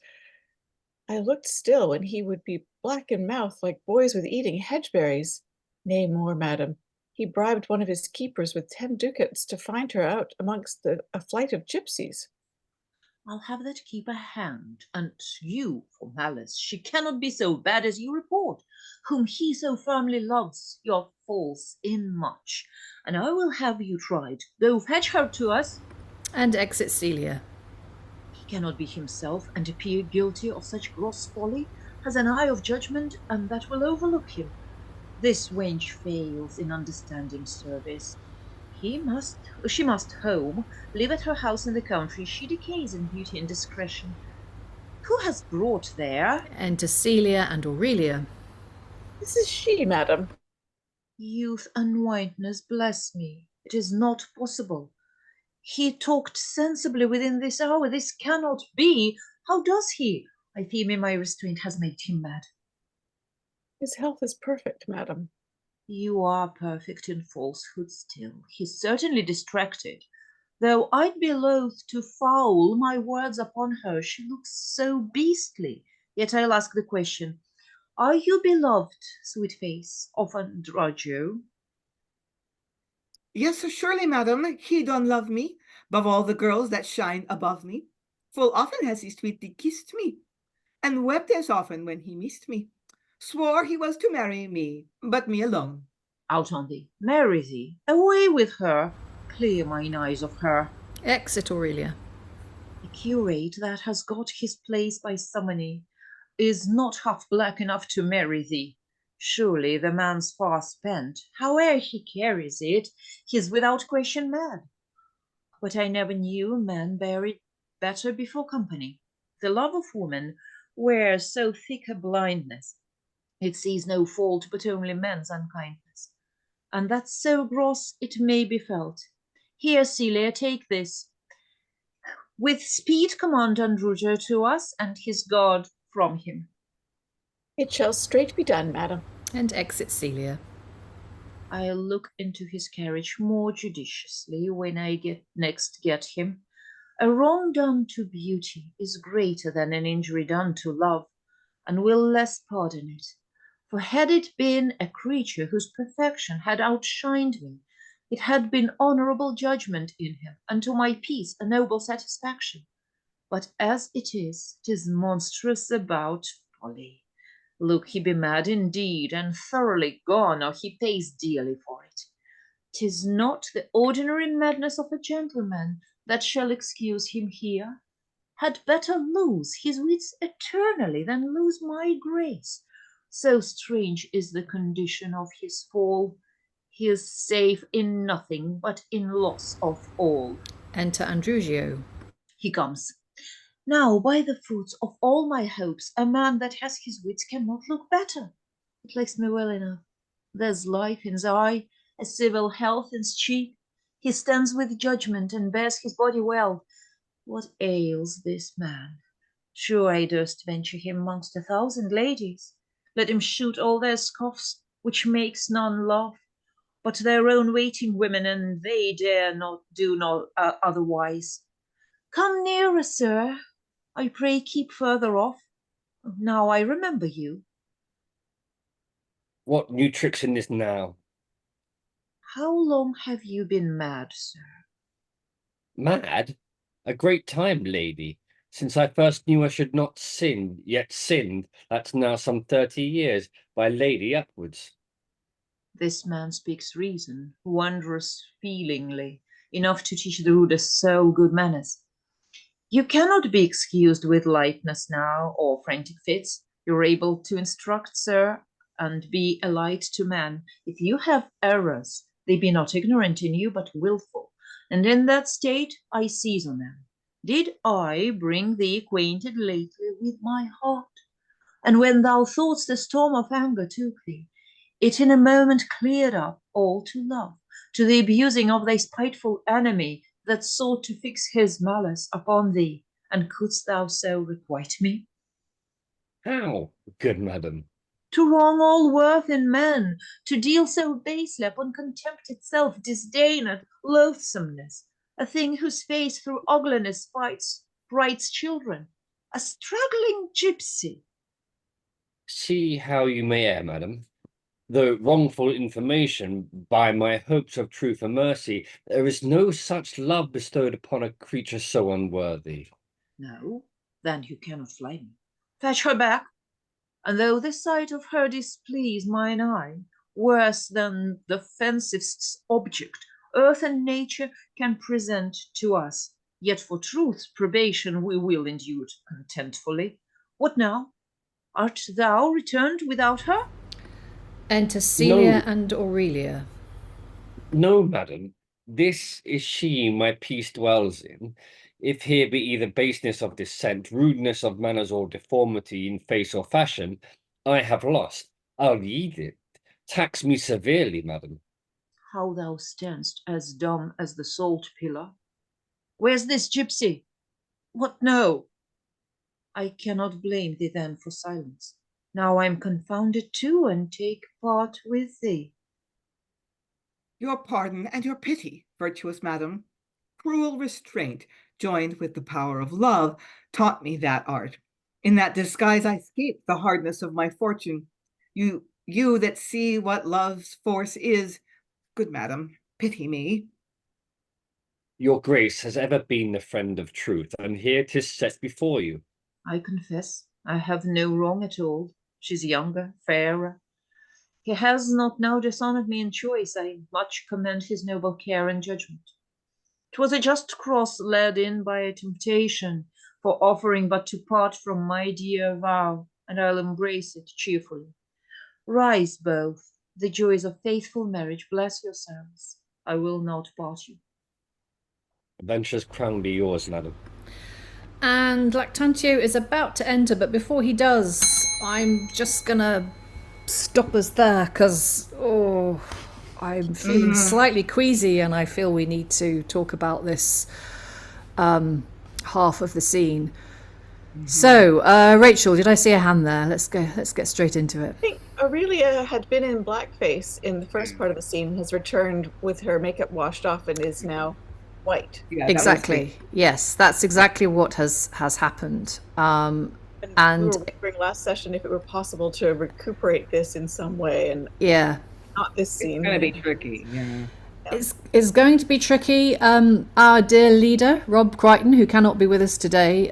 I looked still when he would be black in mouth like boys with eating hedgeberries. Nay, more, madam, he bribed one of his keepers with 10 ducats to find her out amongst a flight of gypsies. I'll have that keeper hanged, and you for malice. She cannot be so bad as you report. Whom he so firmly loves, you're false in much, and I will have you tried. Go fetch her to us. And exit Celia. He cannot be himself and appear guilty of such gross folly, has an eye of judgment, and that will overlook him. This wench fails in understanding service. She must home, live at her house in the country. She decays in beauty and discretion. Who has brought there? Enter Celia and Aurelia. This is she, madam. Youth and whiteness, bless me. It is not possible. He talked sensibly within this hour. This cannot be. How does he? I fear me my restraint has made him mad. His health is perfect, madam. You are perfect in falsehood still. He's certainly distracted. Though I'd be loath to foul my words upon her, she looks so beastly. Yet I'll ask the question, are you beloved, sweet face, of Andrugio? Yes, surely, madam, he doth love me, above all the girls that shine above me. Full often has he sweetly kissed me, and wept as often when he missed me. Swore he was to marry me, but me alone. Out on thee, marry thee, away with her, clear mine eyes of her. Exit Aurelia. The curate that has got his place by summoning is not half black enough to marry thee. Surely the man's far spent. Howe'er he carries it, he's without question mad. But I never knew a man bear it better before company. The love of woman wears so thick a blindness, it sees no fault but only men's unkindness, and that's so gross it may be felt. Here, Celia, take this. With speed command Andrugio to us, and his guard from him. It shall straight be done, madam. And exit Celia. I'll look into his carriage more judiciously when I next get him. A wrong done to beauty is greater than an injury done to love, and will less pardon it. For had it been a creature whose perfection had outshined me, it had been honourable judgment in him, and to my peace a noble satisfaction. But as it is, 'tis monstrous about folly. Look, he be mad indeed, and thoroughly gone, or he pays dearly for it. 'Tis not the ordinary madness of a gentleman that shall excuse him here. Had better lose his wits eternally than lose my grace. So strange is the condition of his fall. He is safe in nothing but in loss of all. Enter Andrugio. He comes. Now, by the fruits of all my hopes, a man that has his wits cannot look better. It likes me well enough. There's life in his eye, a civil health in his cheek. He stands with judgment and bears his body well. What ails this man? Sure I durst venture him amongst 1,000 ladies. Let him shoot all their scoffs, which makes none laugh, but their own waiting women, and they dare not do otherwise. Come nearer, sir. I pray keep further off. Now I remember you. What new tricks in this now? How long have you been mad, sir? Mad? A great time, lady. Since I first knew I should not sin, yet sinned, that's now some 30 years, by lady upwards. This man speaks reason, wondrous feelingly, enough to teach the rudest soul good manners. You cannot be excused with lightness now, or frantic fits. You're able to instruct, sir, and be a light to man. If you have errors, they be not ignorant in you, but wilful, and in that state I seize on them. Did I bring thee acquainted lately with my heart? And when thou thought'st the storm of anger took thee, it in a moment cleared up all to love, to the abusing of thy spiteful enemy that sought to fix his malice upon thee, and couldst thou so requite me? How, good madam? To wrong all worth in men, to deal so basely upon contempt itself, disdain and loathsomeness, a thing whose face through ugliness frights children, a struggling gypsy. See how you may err, madam. Though wrongful information, by my hopes of truth and mercy, there is no such love bestowed upon a creature so unworthy. No, then you cannot fly me. Fetch her back, and though the sight of her displease mine eye, worse than the fancifst object earth and nature can present to us, yet for truth's probation we will endure contentfully. What now? Art thou returned without her? Enter Celia No. and Aurelia. No, madam, this is she my peace dwells in. If here be either baseness of descent, rudeness of manners, or deformity in face or fashion, I have lost. I'll yield it. Tax me severely, madam. How thou standst as dumb as the salt pillar. Where's this gypsy? What no? I cannot blame thee then for silence. Now I'm confounded too, and take part with thee. Your pardon and your pity, virtuous madam. Cruel restraint, joined with the power of love, taught me that art. In that disguise I escaped the hardness of my fortune. You that see what love's force is, good madam, pity me. Your grace has ever been the friend of truth, and here 'tis set before you. I confess, I have no wrong at all. She's younger, fairer. He has not now dishonored me in choice. I much commend his noble care and judgment. 'Twas a just cross led in by a temptation, for offering but to part from my dear vow, and I'll embrace it cheerfully. Rise both, the joys of faithful marriage, bless yourselves. I will not part you. Adventure's crown be yours, madam. And Lactantio is about to enter, but before he does, I'm just gonna stop us there because I'm feeling slightly queasy, and I feel we need to talk about this half of the scene. So, Rachel, did I see a hand there? Let's get straight into it. I think Aurelia had been in blackface in the first part of the scene, has returned with her makeup washed off, and is now white. Yeah, Exactly. Yes, that's exactly what has happened. And And- we were wondering last session if it were possible to recuperate this in some way, and Yeah. not this It's scene. going to be tricky, yeah. It's going to be tricky. Our dear leader, Rob Crighton, who cannot be with us today,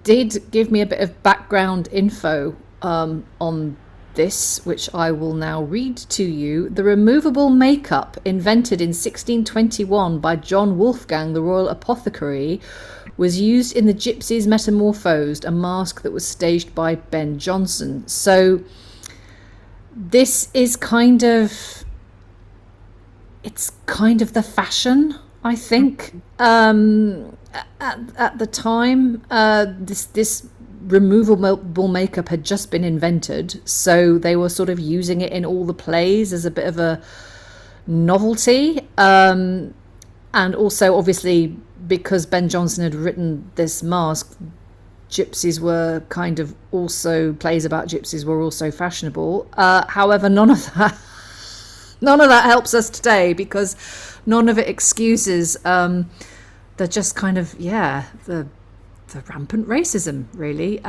did give me a bit of background info on this, which I will now read to you. The removable makeup invented in 1621 by John Wolfgang, the royal apothecary, was used in the Gypsies Metamorphosed, a masque that was staged by Ben Jonson. So this is kind of the fashion, I think, at the time. This removable makeup had just been invented, so they were sort of using it in all the plays as a bit of a novelty, and also obviously because Ben Jonson had written this masque, gypsies were kind of also, plays about gypsies were also fashionable. However, none of that helps us today, because none of it excuses the just kind of the rampant racism, really.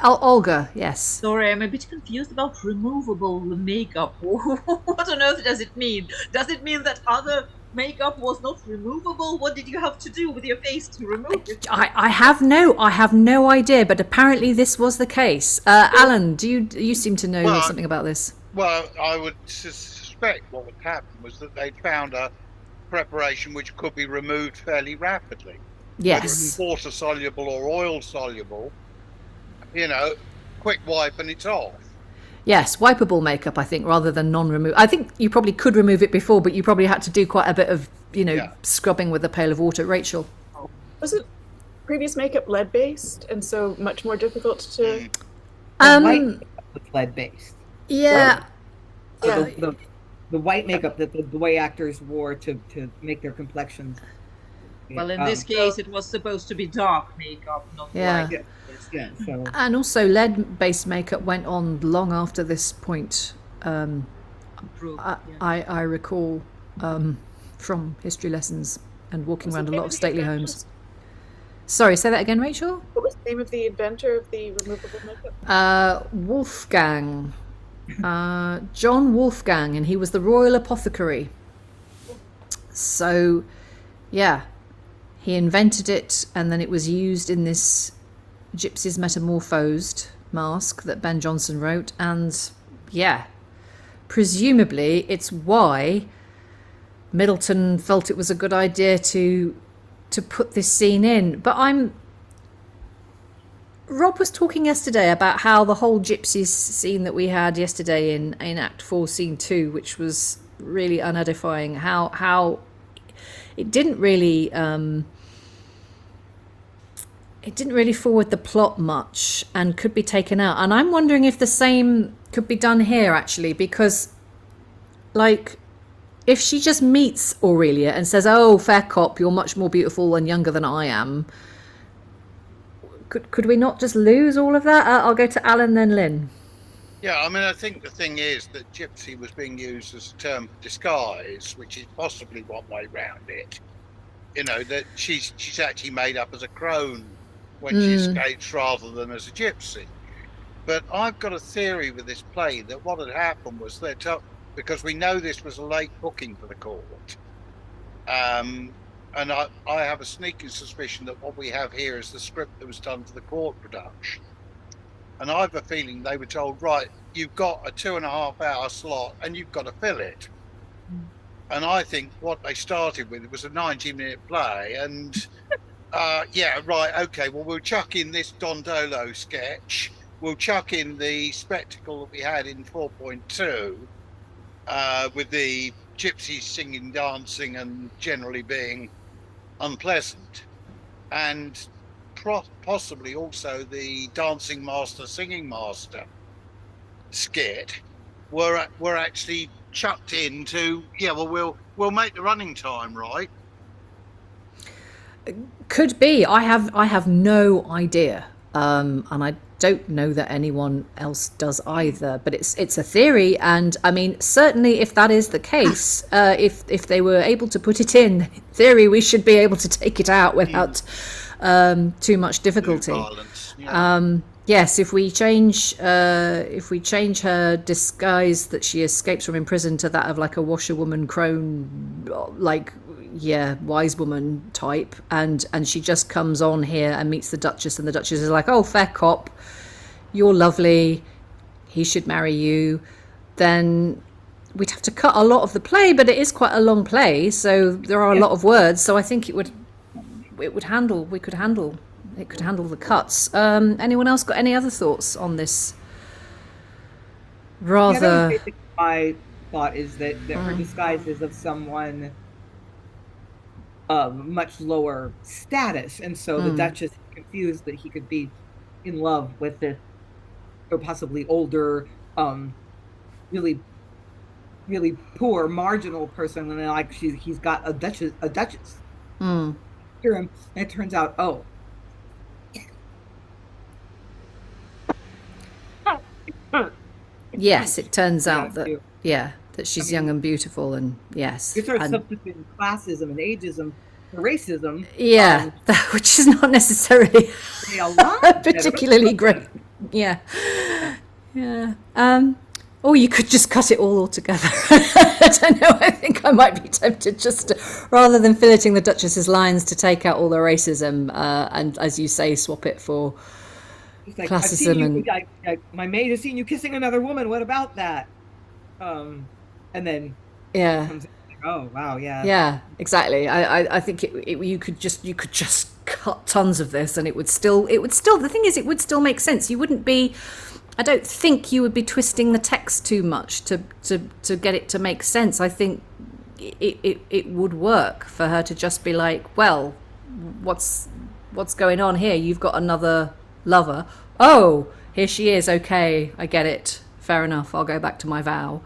Olga, yes. Sorry, I'm a bit confused about removable makeup. What on earth does it mean? Does it mean that other makeup was not removable? What did you have to do with your face to remove it? I have no idea, but apparently this was the case. Alan, you seem to know something about this? Well, I would suspect what would happen was that they'd found a preparation which could be removed fairly rapidly. Whether Yes. it's water soluble or oil soluble, quick wipe and it's off. Yes, wipeable makeup, I think, rather than non-remove. I think you probably could remove it before, but you probably had to do quite a bit of, scrubbing with a pail of water. Rachel? Wasn't previous makeup lead-based, and so much more difficult to... The white makeup was lead-based. Yeah. So the white makeup that the way actors wore to make their complexions. Well, in this case, it was supposed to be dark makeup, not Yeah. white. Yeah, so And also lead-based makeup went on long after this point. Approved, yeah. I recall from history lessons and walking Was around a the lot name of the stately inventor? homes. Sorry, say that again, Rachel? What was the name of the inventor of the removable makeup? Wolfgang. John Wolfgang, and he was the royal apothecary. So, yeah, he invented it, and then it was used in this Gypsies Metamorphosed masque that Ben Jonson wrote, and yeah, presumably it's why Middleton felt it was a good idea to put this scene in. But Rob was talking yesterday about how the whole gypsies scene that we had yesterday in Act 4, Scene 2, which was really unedifying, how it didn't really forward the plot much and could be taken out. And I'm wondering if the same could be done here, actually, because, like, if she just meets Aurelia and says, "Oh, fair cop, you're much more beautiful and younger than I am," could we not just lose all of that? I'll go to Alan, then Lynn. Yeah, I mean, I think the thing is that gypsy was being used as a term for disguise, which is possibly one way round it. You know, that she's actually made up as a crone when she escapes rather than as a gypsy. But I've got a theory with this play that what had happened was that, because we know this was a late booking for the court, and I have a sneaking suspicion that what we have here is the script that was done for the court production. And I have a feeling they were told, right, you've got a 2.5 hour slot and you've got to fill it. And I think what they started with was a 90-minute play. And yeah, right, okay, well, we'll chuck in this Dondolo sketch. We'll chuck in the spectacle that we had in 4.2 with the gypsies singing, dancing, and generally being unpleasant. And possibly also the dancing master, singing master skit were actually chucked into, yeah, well, we'll make the running time, right? Could be. I have no idea, and I don't know that anyone else does either. But it's a theory, and I mean, certainly if that is the case, if they were able to put it in theory, we should be able to take it out without too much difficulty. Yes, if we change her disguise that she escapes from in prison to that of like a washerwoman crone, like, yeah, wise woman type, and she just comes on here and meets the Duchess, and the Duchess is like, "Oh, fair cop, you're lovely, he should marry you," then we'd have to cut a lot of the play, but it is quite a long play, so there are a lot of words, so I think it could handle the cuts. Anyone else got any other thoughts on this? Rather, yeah, my thought is that her disguise is of someone of much lower status, and so the Duchess is confused that he could be in love with this, or possibly older, really, really poor, marginal person, and like he's got a Duchess. And it turns out, oh. Yes, it turns out that that she's young and beautiful, and yes, it's sort of substituting classism and ageism for racism. Yeah, which is not necessarily particularly great. Yeah. Or you could just cut it all together. I don't know. I think I might be tempted just to, rather than filleting the Duchess's lines, to take out all the racism and, as you say, swap it for like, classism. My maid has seen you kissing another woman. What about that? And then comes, oh wow, yeah, exactly. I think you could just cut tons of this, and it would still. The thing is, it would still make sense. You wouldn't be. I don't think you would be twisting the text too much to get it to make sense. I think it would work for her to just be like, well, what's going on here? You've got another lover. Oh, here she is. Okay, I get it. Fair enough. I'll go back to my vow.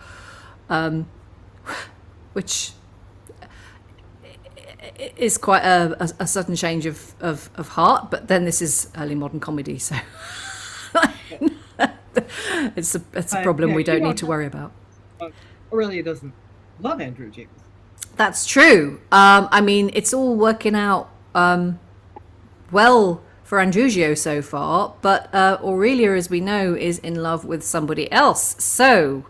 Which is quite a sudden change of heart. But then this is early modern comedy, so it's a problem we don't need to worry about. Aurelia doesn't love Andrugio. That's true. I mean, it's all working out well for Andrugio so far, but Aurelia, as we know, is in love with somebody else. So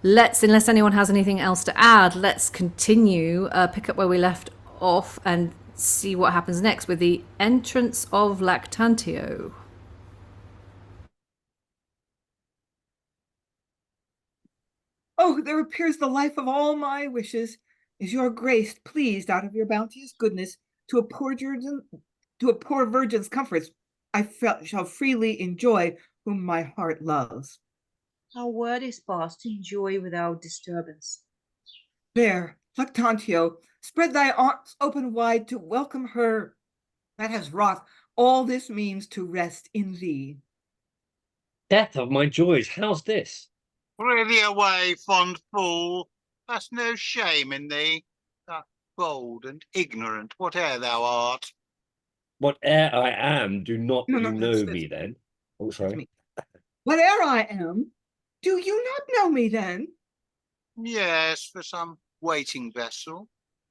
unless anyone has anything else to add, let's continue, pick up where we left off and see what happens next with the entrance of Lactantio. Oh, there appears the life of all my wishes. Is your grace pleased out of your bounteous goodness to a poor virgin's comforts? I shall freely enjoy whom my heart loves. Our word is passed to enjoy without disturbance. There, Lactantio, spread thy arms open wide to welcome her that has wrought all this means to rest in thee. Death of my joys, how's this? Really away, fond fool. That's no shame in thee, that bold and ignorant, whate'er thou art. Whate'er I am, do not No, you know that's me then? Oh, sorry. me. Whate'er I am, do you not know me then? Yes, for some waiting vessel.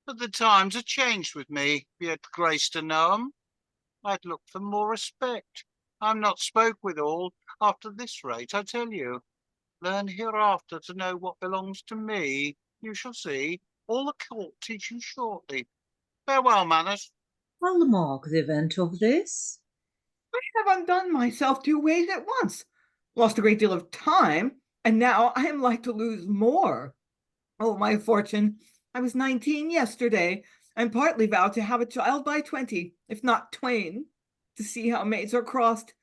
But the times are changed with me, be it grace to know 'em. I'd look for more respect. I'm not spoke withal, after this rate, I tell you. Learn hereafter to know what belongs to me. You shall see. All the court teach you shortly. Farewell, manners. I'll mark the event of this. I have undone myself 2 ways at once, lost a great deal of time, and now I am like to lose more. Oh, my fortune! I was 19 yesterday, and partly vowed to have a child by 20, if not twain, to see how mates are crossed.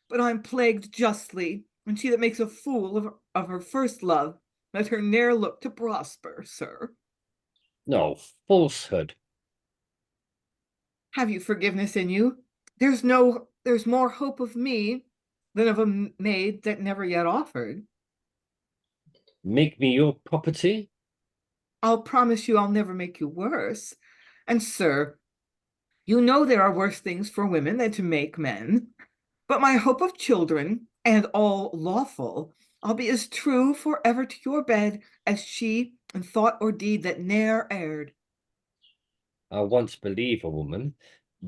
But I'm plagued justly, and she that makes a fool of her first love, let her ne'er look to prosper, sir. No, falsehood. Have you forgiveness in you? There's more hope of me than of a maid that never yet offered. Make me your property? I'll promise you I'll never make you worse. And sir, you know there are worse things for women than to make men. But my hope of children, and all lawful, I'll be as true forever to your bed as she in thought or deed that ne'er erred. I once believe a woman,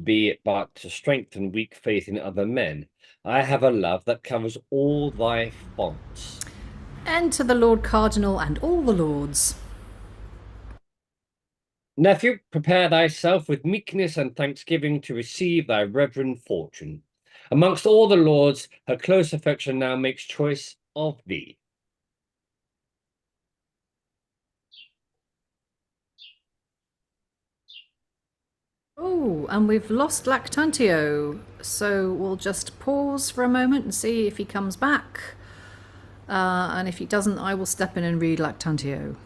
be it but to strengthen weak faith in other men. I have a love that covers all thy faults. Enter the Lord Cardinal and all the lords. Nephew, prepare thyself with meekness and thanksgiving to receive thy reverend fortune. Amongst all the lords, her close affection now makes choice of thee. Oh, and we've lost Lactantio, so we'll just pause for a moment and see if he comes back. And if he doesn't, I will step in and read Lactantio.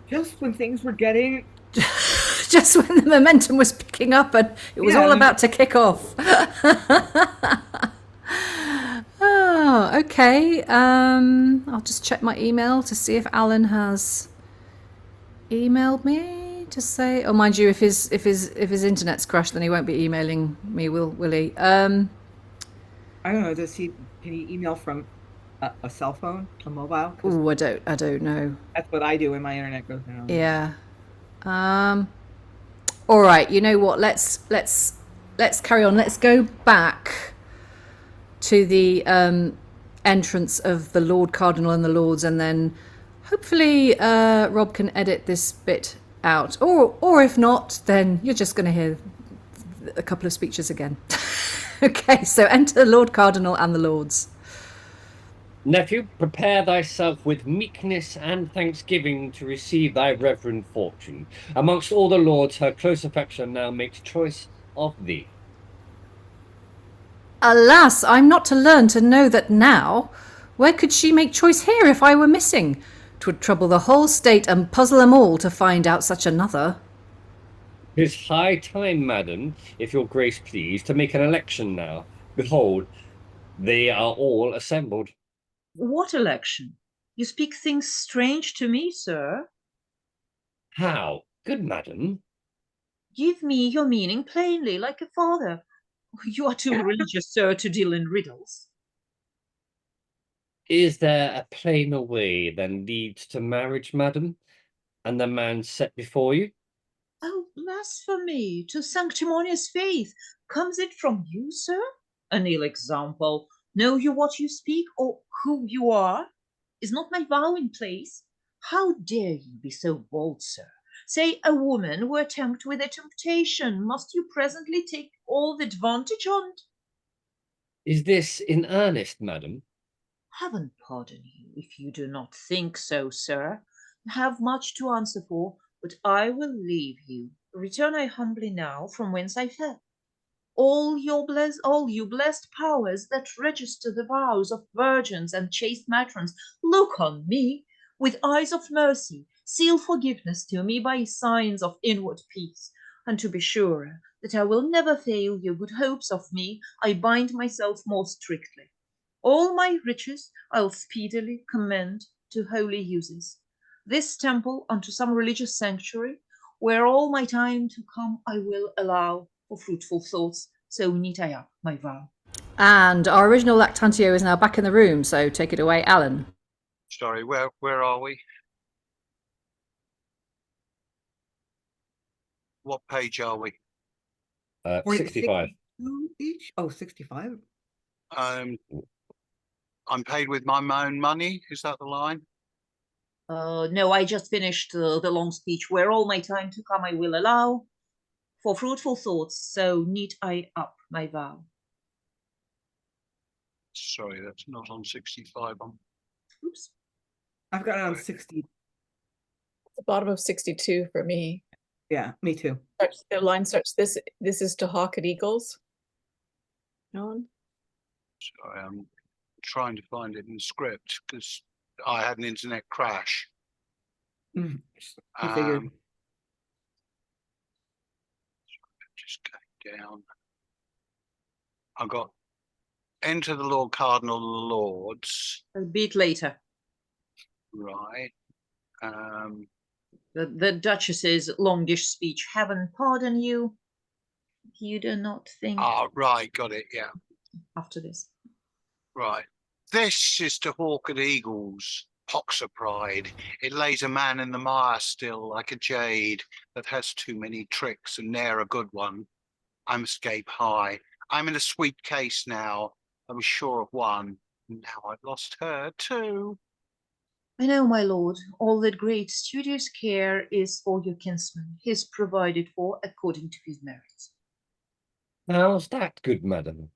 Just when things were getting... Just when the momentum was picking up and it was all about to kick off. Oh, okay. I'll just check my email to see if Alan has emailed me to say. Oh, mind you, if his internet's crashed, then he won't be emailing me, will he? I don't know. Can he email from a cell phone, a mobile? Oh, I don't know. That's what I do when my internet goes down. Yeah. All right. You know what? Let's carry on. Let's go back to the entrance of the Lord Cardinal and the Lords, and then hopefully Rob can edit this bit out, or if not, then you're just going to hear a couple of speeches again. Okay, so enter the Lord Cardinal and the Lords. Nephew, prepare thyself with meekness and thanksgiving to receive thy reverend fortune. Amongst all the lords, her close affection now makes choice of thee. Alas, I'm not to learn to know that now. Where could she make choice here if I were missing? 'Twould trouble the whole state and puzzle them all to find out such another. 'Tis high time, madam, if your grace please, to make an election now. Behold, they are all assembled. What election? You speak things strange to me, sir. How, good madam? Give me your meaning plainly, like a father. You are too religious, sir, to deal in riddles. Is there a plainer way than leads to marriage, madam, and the man set before you? Oh, blasphemy to sanctimonious faith! Comes it from you, sir? An ill example. Know you what you speak, or who you are? Is not my vow in place? How dare you be so bold, sir? Say a woman were tempted with a temptation, must you presently take all the advantage on't? Is this in earnest, madam? Heaven pardon you if you do not think so, sir. You have much to answer for, but I will leave you. Return I humbly now from whence I fell. All you blessed powers that register the vows of virgins and chaste matrons, look on me with eyes of mercy, seal forgiveness to me by signs of inward peace, and to be sure that I will never fail your good hopes of me, I bind myself more strictly. All my riches I'll speedily commend to holy uses. This temple unto some religious sanctuary, where all my time to come I will allow for fruitful thoughts, so neat I up my vow. And our original Lactantio is now back in the room, so take it away, Alan. Sorry, where are we? What page are we? 65. Each? Oh, 65. I'm paid with my own money. Is that the line? No, I just finished the long speech, where all my time to come I will allow for fruitful thoughts, so neat I up my vow. Sorry, that's not on 65. Oops. I've got it on 60. The bottom of 62 for me. Yeah, me too. The line starts, this is to hawk at eagles. Alan? Sorry, I'm trying to find it in the script because I had an internet crash. I figured. Just going down. I got enter the Lord Cardinal the Lords. A bit later. Right. The Duchess's longish speech. Heaven pardon you. You do not think. Right, got it, yeah. After this. Right. This is to hawk at eagles, pox of pride. It lays a man in the mire still, like a jade that has too many tricks and ne'er a good one. I must gape high. I'm in a sweet case now. I was sure of one. Now I've lost her too. I know, my lord, all that great studious care is for your kinsman. He is provided for according to his merits. How's that, good madam?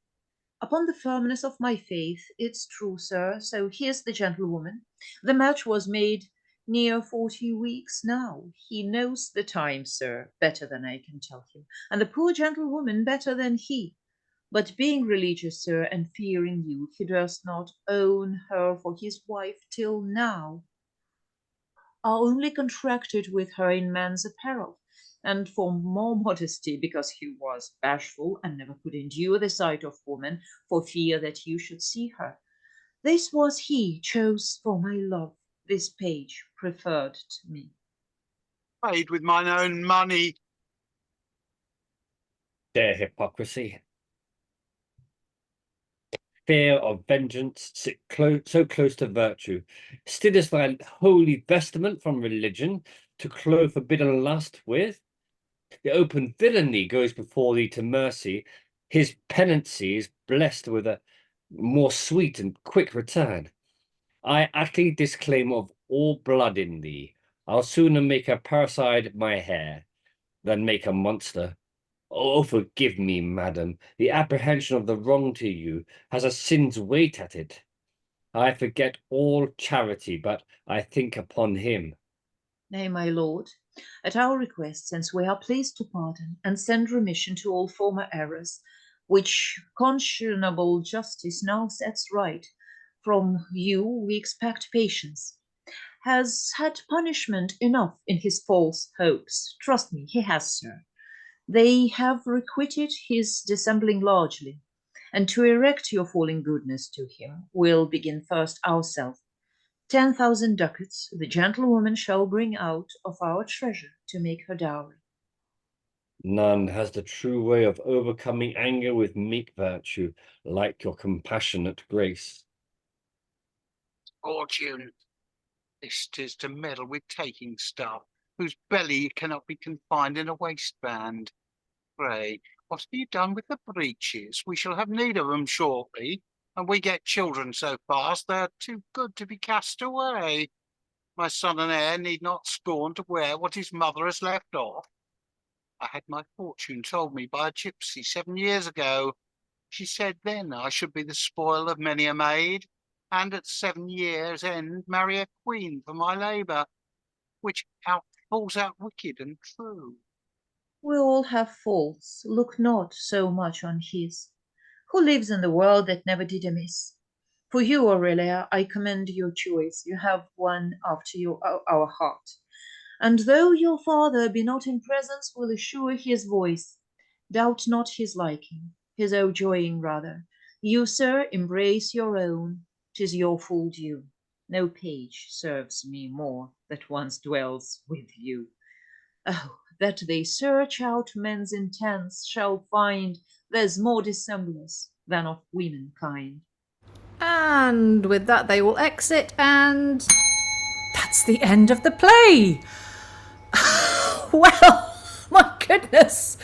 Upon the firmness of my faith, it's true, sir. So here's the gentlewoman. The match was made near 40 weeks now. He knows the time, sir, better than I can tell him, and the poor gentlewoman better than he. But being religious, sir, and fearing you, he durst not own her for his wife till now. I only contracted with her in man's apparel, and for more modesty, because he was bashful and never could endure the sight of woman, for fear that you should see her. This was he chose for my love, this page preferred to me. Paid with mine own money. Their hypocrisy. Fear of vengeance sit so close to virtue, still as thy holy vestment from religion to clothe forbidden lust with. The open villainy goes before thee to mercy. His penancy is blessed with a more sweet and quick return. I utterly disclaim of all blood in thee. I'll sooner make a parricide my hair than make a monster. Oh, forgive me, madam. The apprehension of the wrong to you has a sin's weight at it. I forget all charity, but I think upon him. Nay, my lord, at our request, since we are pleased to pardon and send remission to all former errors, which conscionable justice now sets right, from you we expect patience. Has had punishment enough in his false hopes. Trust me, he has, sir. They have requited his dissembling largely, and to erect your falling goodness to him, we'll begin first ourselves. 10,000 ducats the gentlewoman shall bring out of our treasure to make her dowry. None has the true way of overcoming anger with meek virtue, like your compassionate grace. Fortune, this 'tis to meddle with taking stuff, whose belly cannot be confined in a waistband. Pray, what have you done with the breeches? We shall have need of them shortly, and we get children so fast they're too good to be cast away. My son and heir need not scorn to wear what his mother has left off. I had my fortune told me by a gypsy 7 years ago. She said then I should be the spoil of many a maid, and at 7 years' end marry a queen for my labour, which falls out wicked and true. We all have faults, look not so much on his. Who lives in the world that never did amiss? For you, Aurelia, I commend your choice. You have one after our heart. And though your father be not in presence, will assure his voice. Doubt not his liking, his joying rather. You, sir, embrace your own, 'tis your full due. No page serves me more that once dwells with you. Oh, that they search out men's intents shall find there's more dissemblers than of womenkind. And with that, they will exit, and that's the end of the play. Well, my goodness,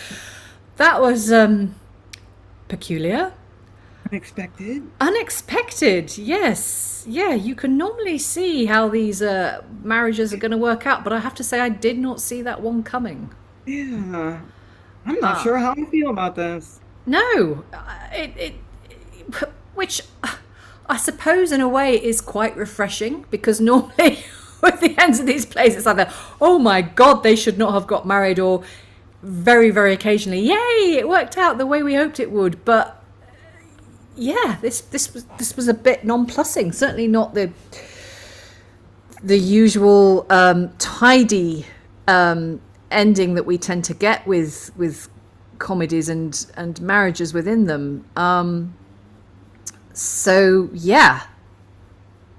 that was peculiar. Unexpected, yes. Yeah, you can normally see how these marriages are going to work out, but I have to say I did not see that one coming. Yeah. I'm not sure how I feel about this. No, which I suppose in a way is quite refreshing, because normally with the ends of these plays it's either, oh my god, they should not have got married, or very, very occasionally, yay, it worked out the way we hoped it would. But yeah, this was a bit nonplussing. Certainly not the usual tidy ending that we tend to get with comedies and marriages within them. So yeah.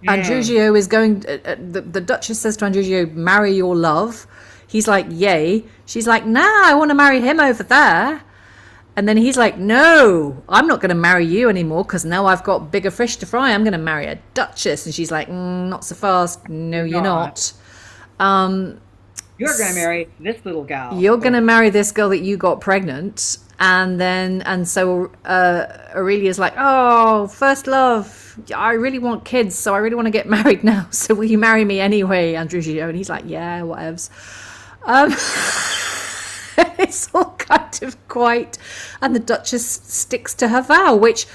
Andrugio is going. The Duchess says to Andrugio, "Marry your love." He's like, "Yay." She's like, "Nah, I want to marry him over there." And then he's like, "No, I'm not going to marry you anymore, because now I've got bigger fish to fry. I'm going to marry a duchess." And she's like, "Not so fast. No, you're not. You're going to marry this little gal. You're going to marry this girl that you got pregnant." And so Aurelia's like, "Oh, first love. I really want kids, so I really want to get married now. So will you marry me anyway, Andrugio?" And he's like, "Yeah, whatevs." It's all kind of quite, and the Duchess sticks to her vow, which,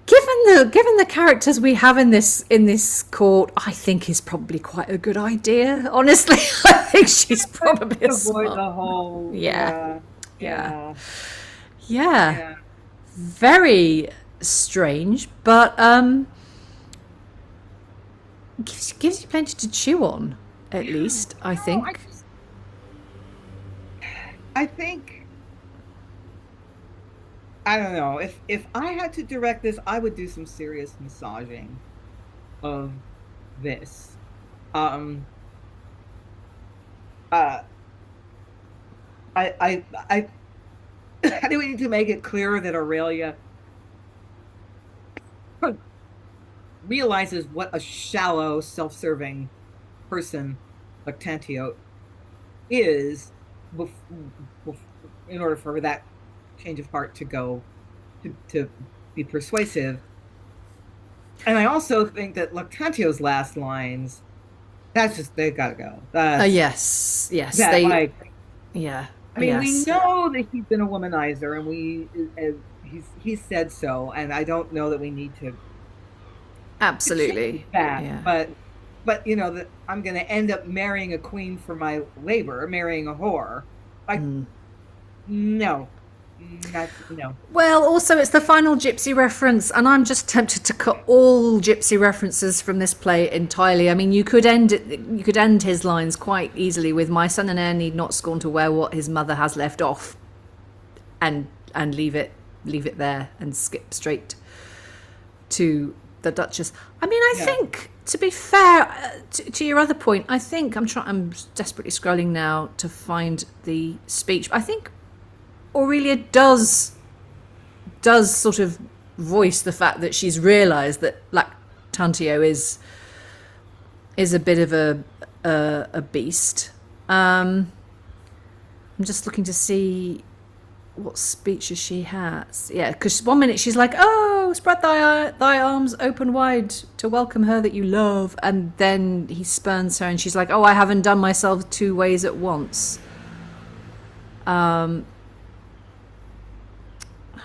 given the characters we have in this court, I think is probably quite a good idea. Honestly, I think she's probably a smart. Avoid the whole. Yeah. Very strange, but gives you plenty to chew on, at least. I think. I don't know. If I had to direct this, I would do some serious massaging of this. I do we need to make it clearer that Aurelia realizes what a shallow, self-serving person Lactantio is, in order for that change of heart to go to be persuasive. And I also think that Lactantio's last lines, that's just, they gotta go. Yes. I mean, yes. we know that he's been a womanizer, and he's said so, and I don't know that we need to absolutely that. Yeah. But you know that I'm going to end up marrying a queen for my labor, marrying a whore. No. Well, also it's the final gypsy reference, and I'm just tempted to cut all gypsy references from this play entirely. I mean, you could end his lines quite easily with, "My son and heir need not scorn to wear what his mother has left off," and leave it there and skip straight to the Duchess. I mean, I think, to be fair to your other point, I think I'm desperately scrolling now to find the speech. I think Aurelia does sort of voice the fact that she's realised that Lactantio is a bit of a beast. I'm just looking to see what speeches she has. Yeah, because 1 minute she's like, "Oh, spread thy arms open wide to welcome her that you love," and then he spurns her, and she's like, "Oh, I haven't done myself 2 ways at once."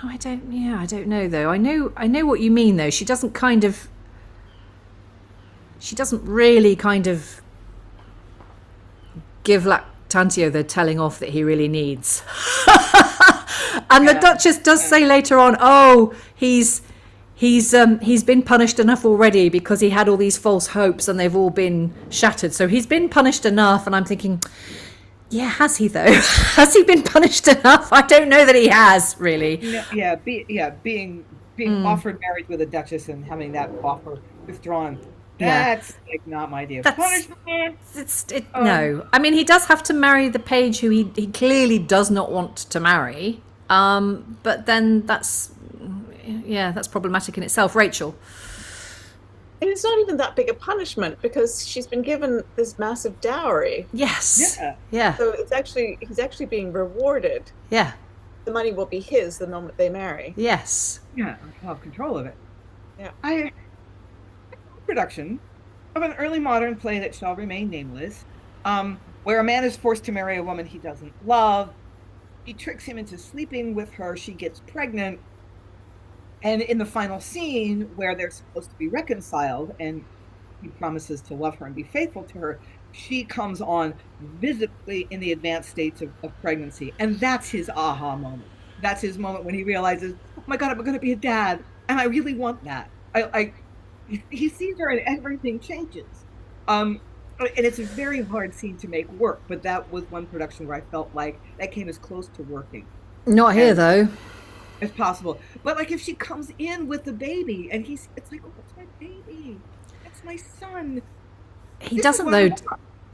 I don't know though. I know what you mean though. She doesn't really kind of give Lactantio the telling off that he really needs. And the Duchess does say later on, "Oh, he's been punished enough already because he had all these false hopes and they've all been shattered. So he's been punished enough." And I'm thinking, yeah, has he though? Has he been punished enough? I don't know that he has, really. Being offered marriage with a duchess and having that offer withdrawn That's like not my idea of punishment. No. I mean, he does have to marry the page who he clearly does not want to marry. But then that's problematic in itself. Rachel. And it's not even that big a punishment because she's been given this massive dowry. Yes. Yeah. So he's actually being rewarded. Yeah. The money will be his the moment they marry. Yes. Yeah, I'll have control of it. Yeah. Production of an early modern play that shall remain nameless, where a man is forced to marry a woman he doesn't love. He tricks him into sleeping with her. She gets pregnant. And in the final scene where they're supposed to be reconciled and he promises to love her and be faithful to her, she comes on visibly in the advanced states of pregnancy. And that's his aha moment. That's his moment when he realizes, oh my God, I'm going to be a dad. And I really want that. He sees her and everything changes. And it's a very hard scene to make work, but that was one production where I felt like that came as close to working. Not here, though. As possible. But like if she comes in with the baby and it's like, oh, that's my baby. That's my son. He doesn't though.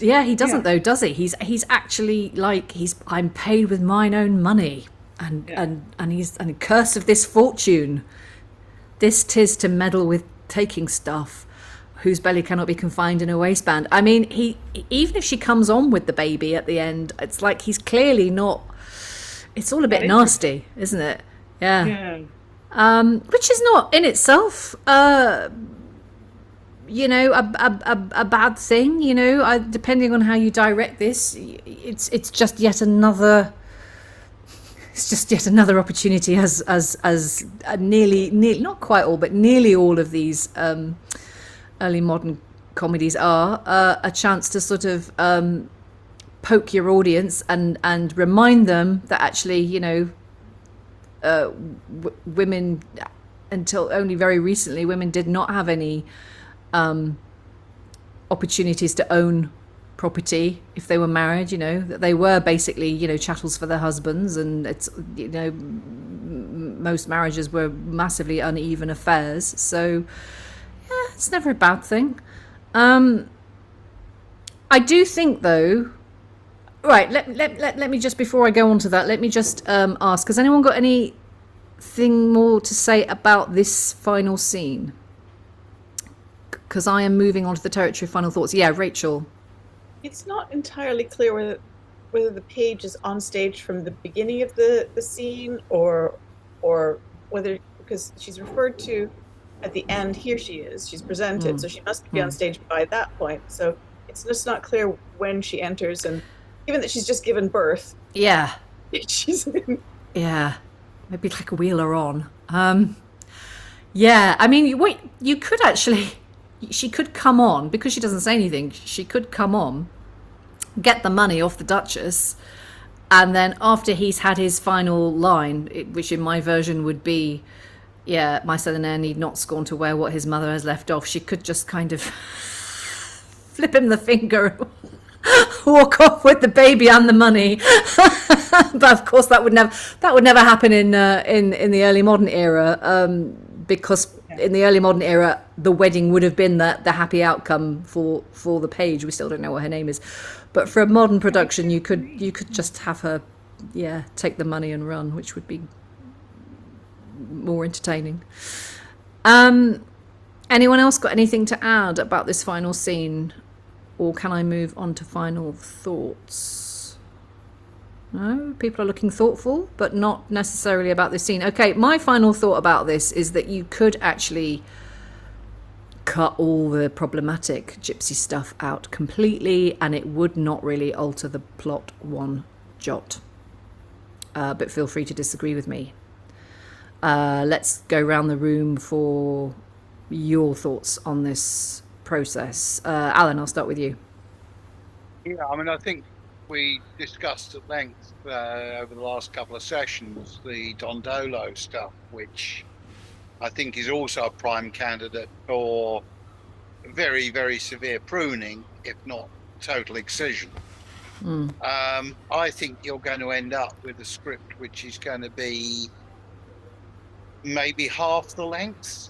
Yeah, he doesn't though, does he? He's actually like I'm paid with mine own money. And he's curse of this fortune. This 'tis to meddle with taking stuff, whose belly cannot be confined in a waistband. I mean, even if she comes on with the baby at the end, it's like he's clearly not. It's all a bit nasty, isn't it? Yeah. Which is not in itself, a bad thing. Depending on how you direct this, it's just yet another. It's just yet another opportunity, as nearly not quite all, but nearly all of these early modern comedies are a chance to sort of poke your audience and remind them that actually, women, until only very recently, women did not have any opportunities to own property if they were married, that they were basically, chattels for their husbands, and it's, most marriages were massively uneven affairs. So, yeah, it's never a bad thing. I do think, though, right, let me just, before I go on to that, let me just ask, has anyone got anything more to say about this final scene? Because I am moving on to the territory of final thoughts. Yeah, Rachel. It's not entirely clear whether the page is on stage from the beginning of the scene or whether, because she's referred to at the end, here she is, she's presented, so she must be on stage by that point. So it's just not clear when she enters, and given that she's just given birth. Yeah. She's in. Yeah. Maybe like a wheeler on. Yeah, I mean, you could actually, she could come on, because she doesn't say anything, she could come on, get the money off the Duchess, and then after he's had his final line, which in my version would be, yeah, my southern heir need not scorn to wear what his mother has left off, she could just kind of flip him the finger, walk off with the baby and the money. But of course that would never happen in the early modern era, because in the early modern era the wedding would have been the happy outcome for the page. We still don't know what her name is, but for a modern production you could just have her take the money and run, which would be more entertaining. Anyone else got anything to add about this final scene, or can I move on to final thoughts? No, people are looking thoughtful, but not necessarily about this scene. Okay, my final thought about this is that you could actually cut all the problematic gypsy stuff out completely, and it would not really alter the plot one jot. But feel free to disagree with me. Let's go around the room for your thoughts on this process. Alan, I'll start with you. Yeah, I mean, I think we discussed at length over the last couple of sessions the Dondolo stuff, which I think is also a prime candidate for very, very severe pruning, if not total excision. I think you're going to end up with a script which is going to be maybe half the length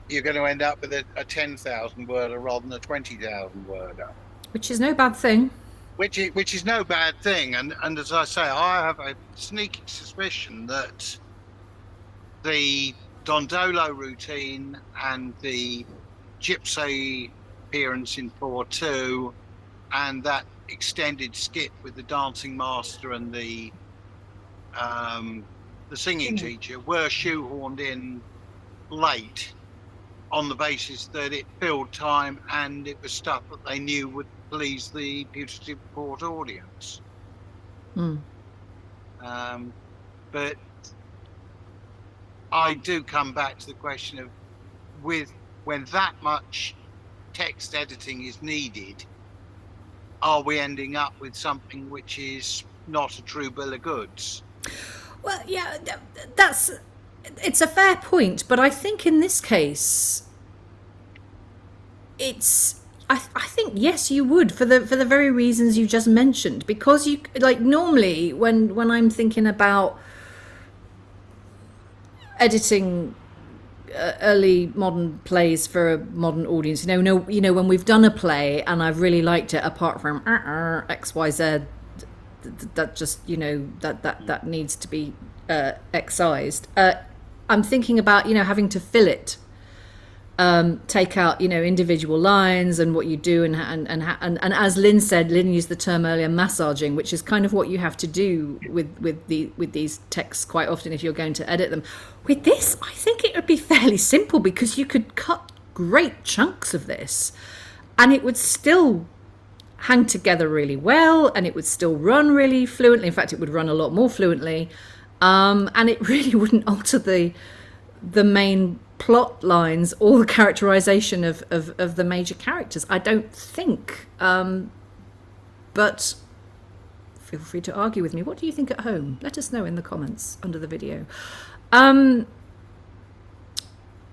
you're going to end up with a 10,000 worder rather than a 20,000 worder. Which is no bad thing. Which is no bad thing. And as I say, I have a sneaking suspicion that the Dondolo routine and the Gypsy appearance in 4-2 and that extended skit with the dancing master and the singing teacher were shoehorned in late on the basis that it filled time and it was stuff that they knew would please the putative court audience. But I do come back to the question of when that much text editing is needed, are we ending up with something which is not a true bill of goods? Well, yeah, it's a fair point, but I think in this case, I think yes, you would for the very reasons you just mentioned, because you like normally when I'm thinking about editing early modern plays for a modern audience, you know when we've done a play and I've really liked it, apart from XYZ, that just that needs to be excised. I'm thinking about having to fill it, take out individual lines and what you do, and as Lynn said, Lynn used the term earlier, massaging, which is kind of what you have to do with these texts quite often if you're going to edit them. With this, I think it would be fairly simple, because you could cut great chunks of this and it would still hang together really well, and it would still run really fluently. In fact, it would run a lot more fluently, and it really wouldn't alter the main plot lines or the characterization of the major characters, I don't think. But feel free to argue with me. What do you think at home? Let us know in the comments under the video.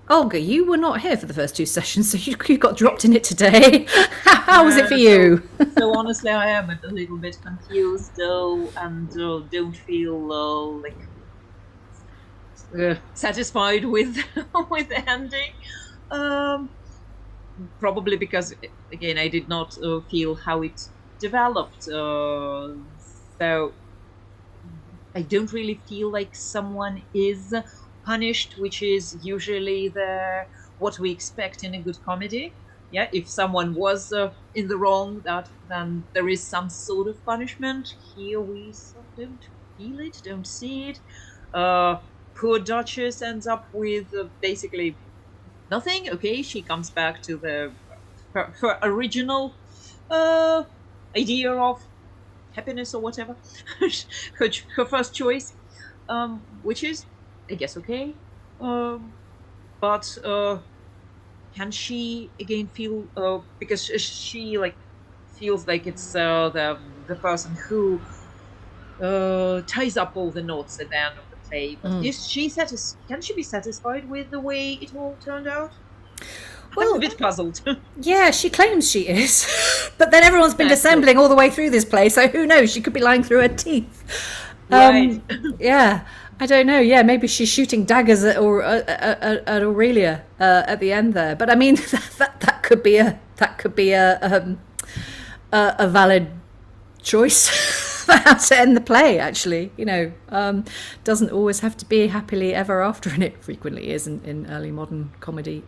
Olga, you were not here for the first two sessions, so you got dropped in it today. How was it for you? So honestly, I am a little bit confused, though, and don't feel satisfied with the ending. Probably because, again, I did not feel how it developed. So I don't really feel like someone is punished, which is usually what we expect in a good comedy. Yeah, if someone was in the wrong, then there is some sort of punishment. Here we don't feel it, don't see it. Poor Duchess ends up with basically nothing. Okay, she comes back to her original idea of happiness or whatever, her first choice, which is, I guess, okay. But can she again feel because she feels like it's the person who ties up all the knots at the end of the play. But can she be satisfied with the way it all turned out? Well, I'm a bit puzzled. Yeah, she claims she is, but then everyone's been dissembling all the way through this play, so who knows? She could be lying through her teeth. Right. Yeah, I don't know. Yeah, maybe she's shooting daggers at Aurelia at the end there. But I mean, that could be a valid choice for how to end the play. Actually, doesn't always have to be happily ever after, and it frequently is in early modern comedy.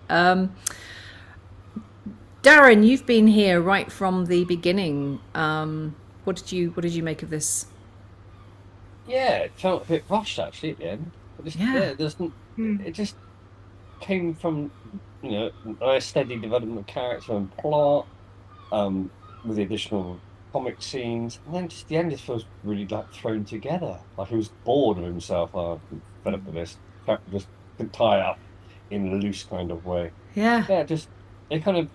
Darren, you've been here right from the beginning. What did you make of this? Yeah, it felt a bit rushed actually at the end. It just came from a nice steady development of character and plot, with the additional comic scenes, and then just the end just feels really thrown together. Like he was bored of himself. I'm fed up with this. Just could tie up in a loose kind of way. Yeah. Yeah, it kind of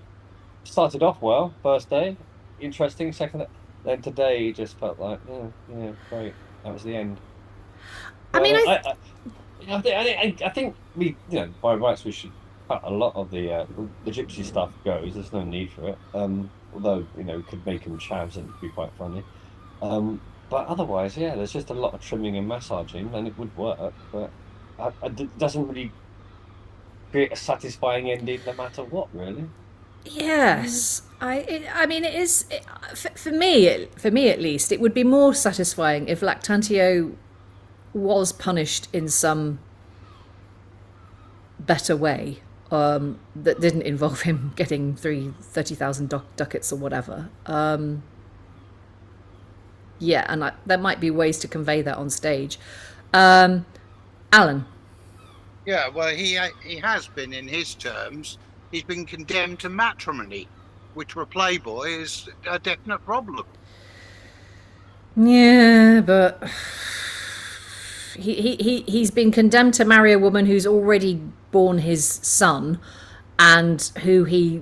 started off well, first day, interesting, second, then today it just felt like, yeah, great, that was the end. I mean, I think we, by rights, we should cut a lot of the gypsy stuff goes. There's no need for it. Although, it could make him chavs and it'd be quite funny. But otherwise, yeah, there's just a lot of trimming and massaging and it would work, but it doesn't really create a satisfying ending no matter what, really. Yes, I mean, it is for me. For me, at least, it would be more satisfying if Lactantio was punished in some better way that didn't involve him getting 30,000 ducats or whatever. Yeah, and there might be ways to convey that on stage. Alan. Yeah, well, he has been, in his terms, he's been condemned to matrimony, which for a playboy is a definite problem. Yeah, but he's been condemned to marry a woman who's already born his son and who he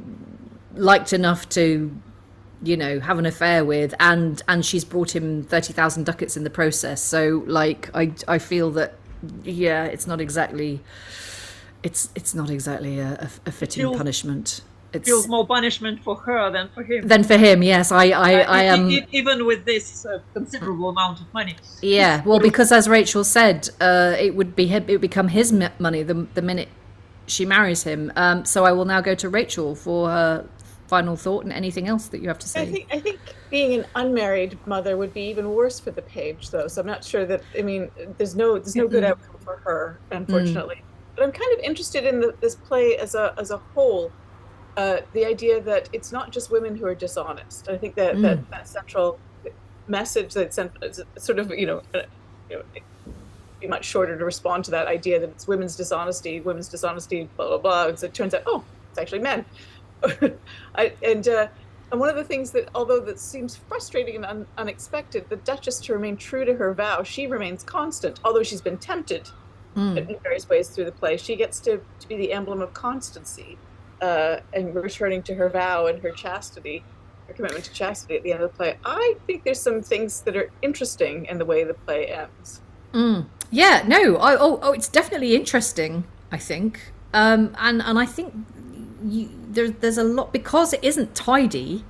liked enough to, you know, have an affair with, and she's brought him 30,000 ducats in the process. So, like, I feel that, yeah, it's not exactly a fitting punishment. It feels more punishment for her than for him. Yes, I am. Even with this considerable amount of money. Yeah, well, because as Rachel said, it would become his money the minute she marries him. So I will now go to Rachel for her final thought and anything else that you have to say. I think being an unmarried mother would be even worse for the page, though. So I'm not sure that. I mean, there's no good outcome for her, unfortunately. But I'm kind of interested in this play as a whole. The idea that it's not just women who are dishonest. I think that that central message that sent sort of be much shorter to respond to that idea that it's women's dishonesty, blah blah blah. So it turns out, oh, it's actually men. And one of the things that, although that seems frustrating and unexpected, the Duchess, to remain true to her vow, she remains constant, although she's been tempted in various ways through the play. She gets to be the emblem of constancy. And returning to her vow and her chastity, her commitment to chastity at the end of the play. I think there's some things that are interesting in the way the play ends. Yeah, no, it's definitely interesting, I think. And I think there's a lot, because it isn't tidy,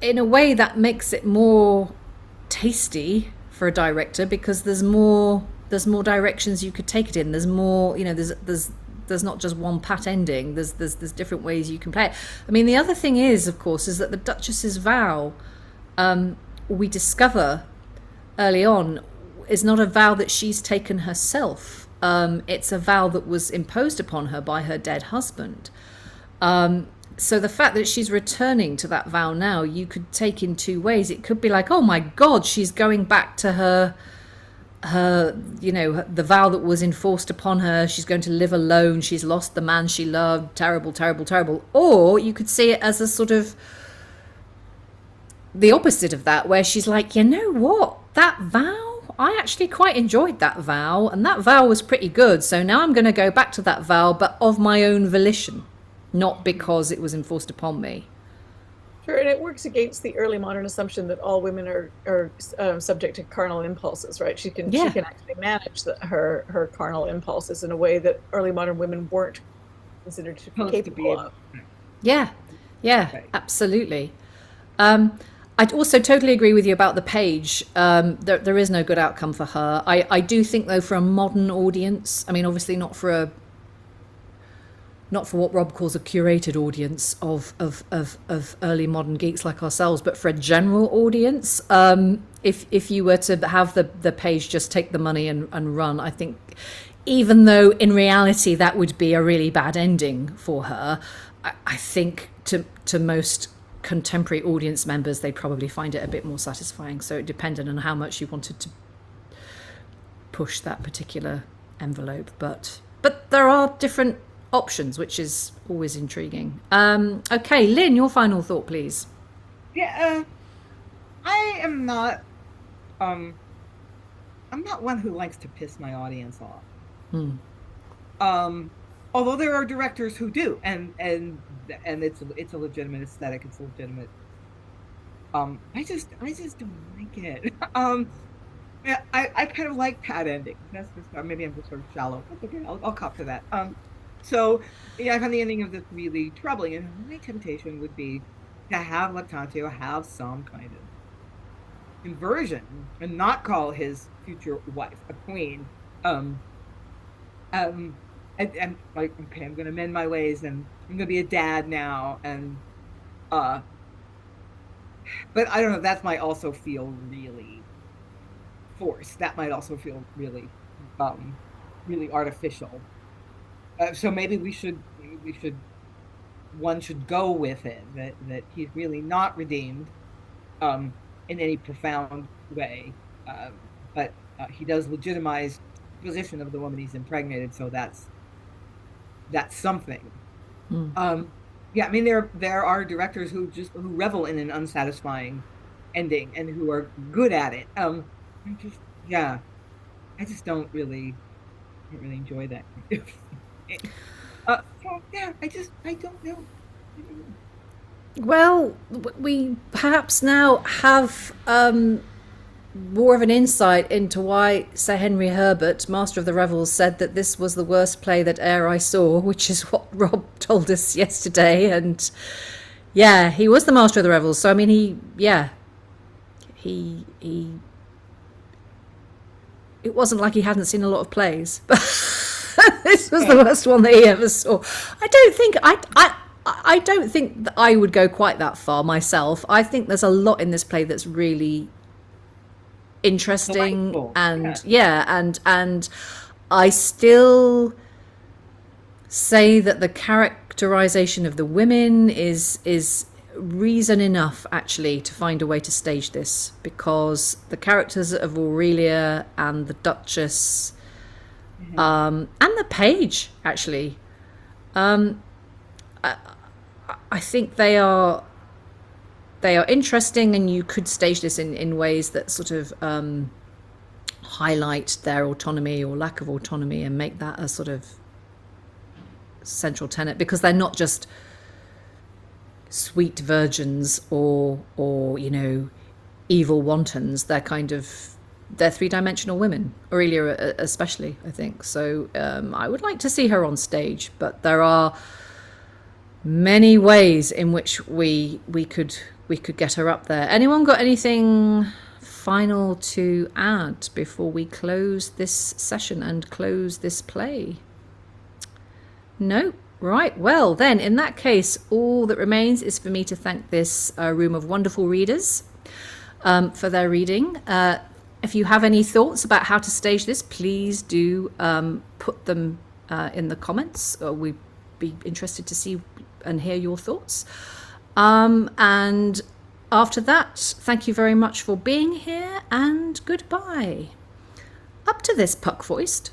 in a way that makes it more tasty for a director, because there's more directions you could take it in. There's more, there's not just one pat ending. There's different ways you can play it. I mean, the other thing is, of course, is that the Duchess's vow, we discover early on, is not a vow that she's taken herself. It's a vow that was imposed upon her by her dead husband. So the fact that she's returning to that vow now, you could take in two ways. It could be like, oh my God, she's going back to her, the vow that was enforced upon her. She's going to live alone. She's lost the man she loved. Terrible, terrible, terrible. Or you could see it as a sort of the opposite of that, where she's like, you know what? That vow, I actually quite enjoyed that vow, and that vow was pretty good. So now I'm going to go back to that vow, but of my own volition, not because it was enforced upon me. Sure, and it works against the early modern assumption that all women are subject to carnal impulses, right? She can actually manage her carnal impulses in a way that early modern women weren't considered to be capable of. Yeah, right. Absolutely. I'd also totally agree with you about the page. There is no good outcome for her. I do think, though, for a modern audience, I mean, obviously not for what Rob calls a curated audience of early modern geeks like ourselves, but for a general audience, if you were to have the page just take the money and run, I think, even though in reality that would be a really bad ending for her, I think to most contemporary audience members, they'd probably find it a bit more satisfying. So it depended on how much you wanted to push that particular envelope, but there are different options, which is always intriguing. Okay, Lynn, your final thought, please. Yeah, I am not. I'm not one who likes to piss my audience off. Although there are directors who do, and it's a legitimate aesthetic. It's a legitimate. I just don't like it. Yeah, I kind of like pat endings. That's just, maybe I'm just sort of shallow. That's okay. I'll cop to that. So yeah, I find the ending of this really troubling, and my temptation would be to have Lactantio have some kind of inversion and not call his future wife a queen, I'm like, okay, I'm going to mend my ways, and I'm going to be a dad now, and but I don't know. That might also feel really forced. That might also feel really, really artificial. So maybe one should go with it that he's really not redeemed, in any profound way, but he does legitimize the position of the woman he's impregnated. So that's something. Yeah, I mean there are directors who revel in an unsatisfying ending and who are good at it. I just don't really enjoy that. I don't know. Well, we perhaps now have more of an insight into why Sir Henry Herbert, Master of the Revels, said that this was the worst play that e'er I saw, which is what Rob told us yesterday. And yeah, he was the Master of the Revels. So I mean, he it wasn't like he hadn't seen a lot of plays, but this was the worst one that he ever saw. I don't think that I would go quite that far myself. I think there's a lot in this play that's really interesting. Delightful. And I still say that the characterization of the women is reason enough actually to find a way to stage this, because the characters of Aurelia and the Duchess, and the page actually, I think they are interesting, and you could stage this in ways that sort of highlight their autonomy or lack of autonomy and make that a sort of central tenet, because they're not just sweet virgins or evil wantons. They're three-dimensional women, Aurelia especially, I think. So I would like to see her on stage, but there are many ways in which we could get her up there. Anyone got anything final to add before we close this session and close this play? No? Right, well then, in that case, all that remains is for me to thank this room of wonderful readers for their reading. If you have any thoughts about how to stage this, please do put them in the comments. We'd be interested to see and hear your thoughts. And after that, thank you very much for being here, and goodbye. Up to this, Puckfoist.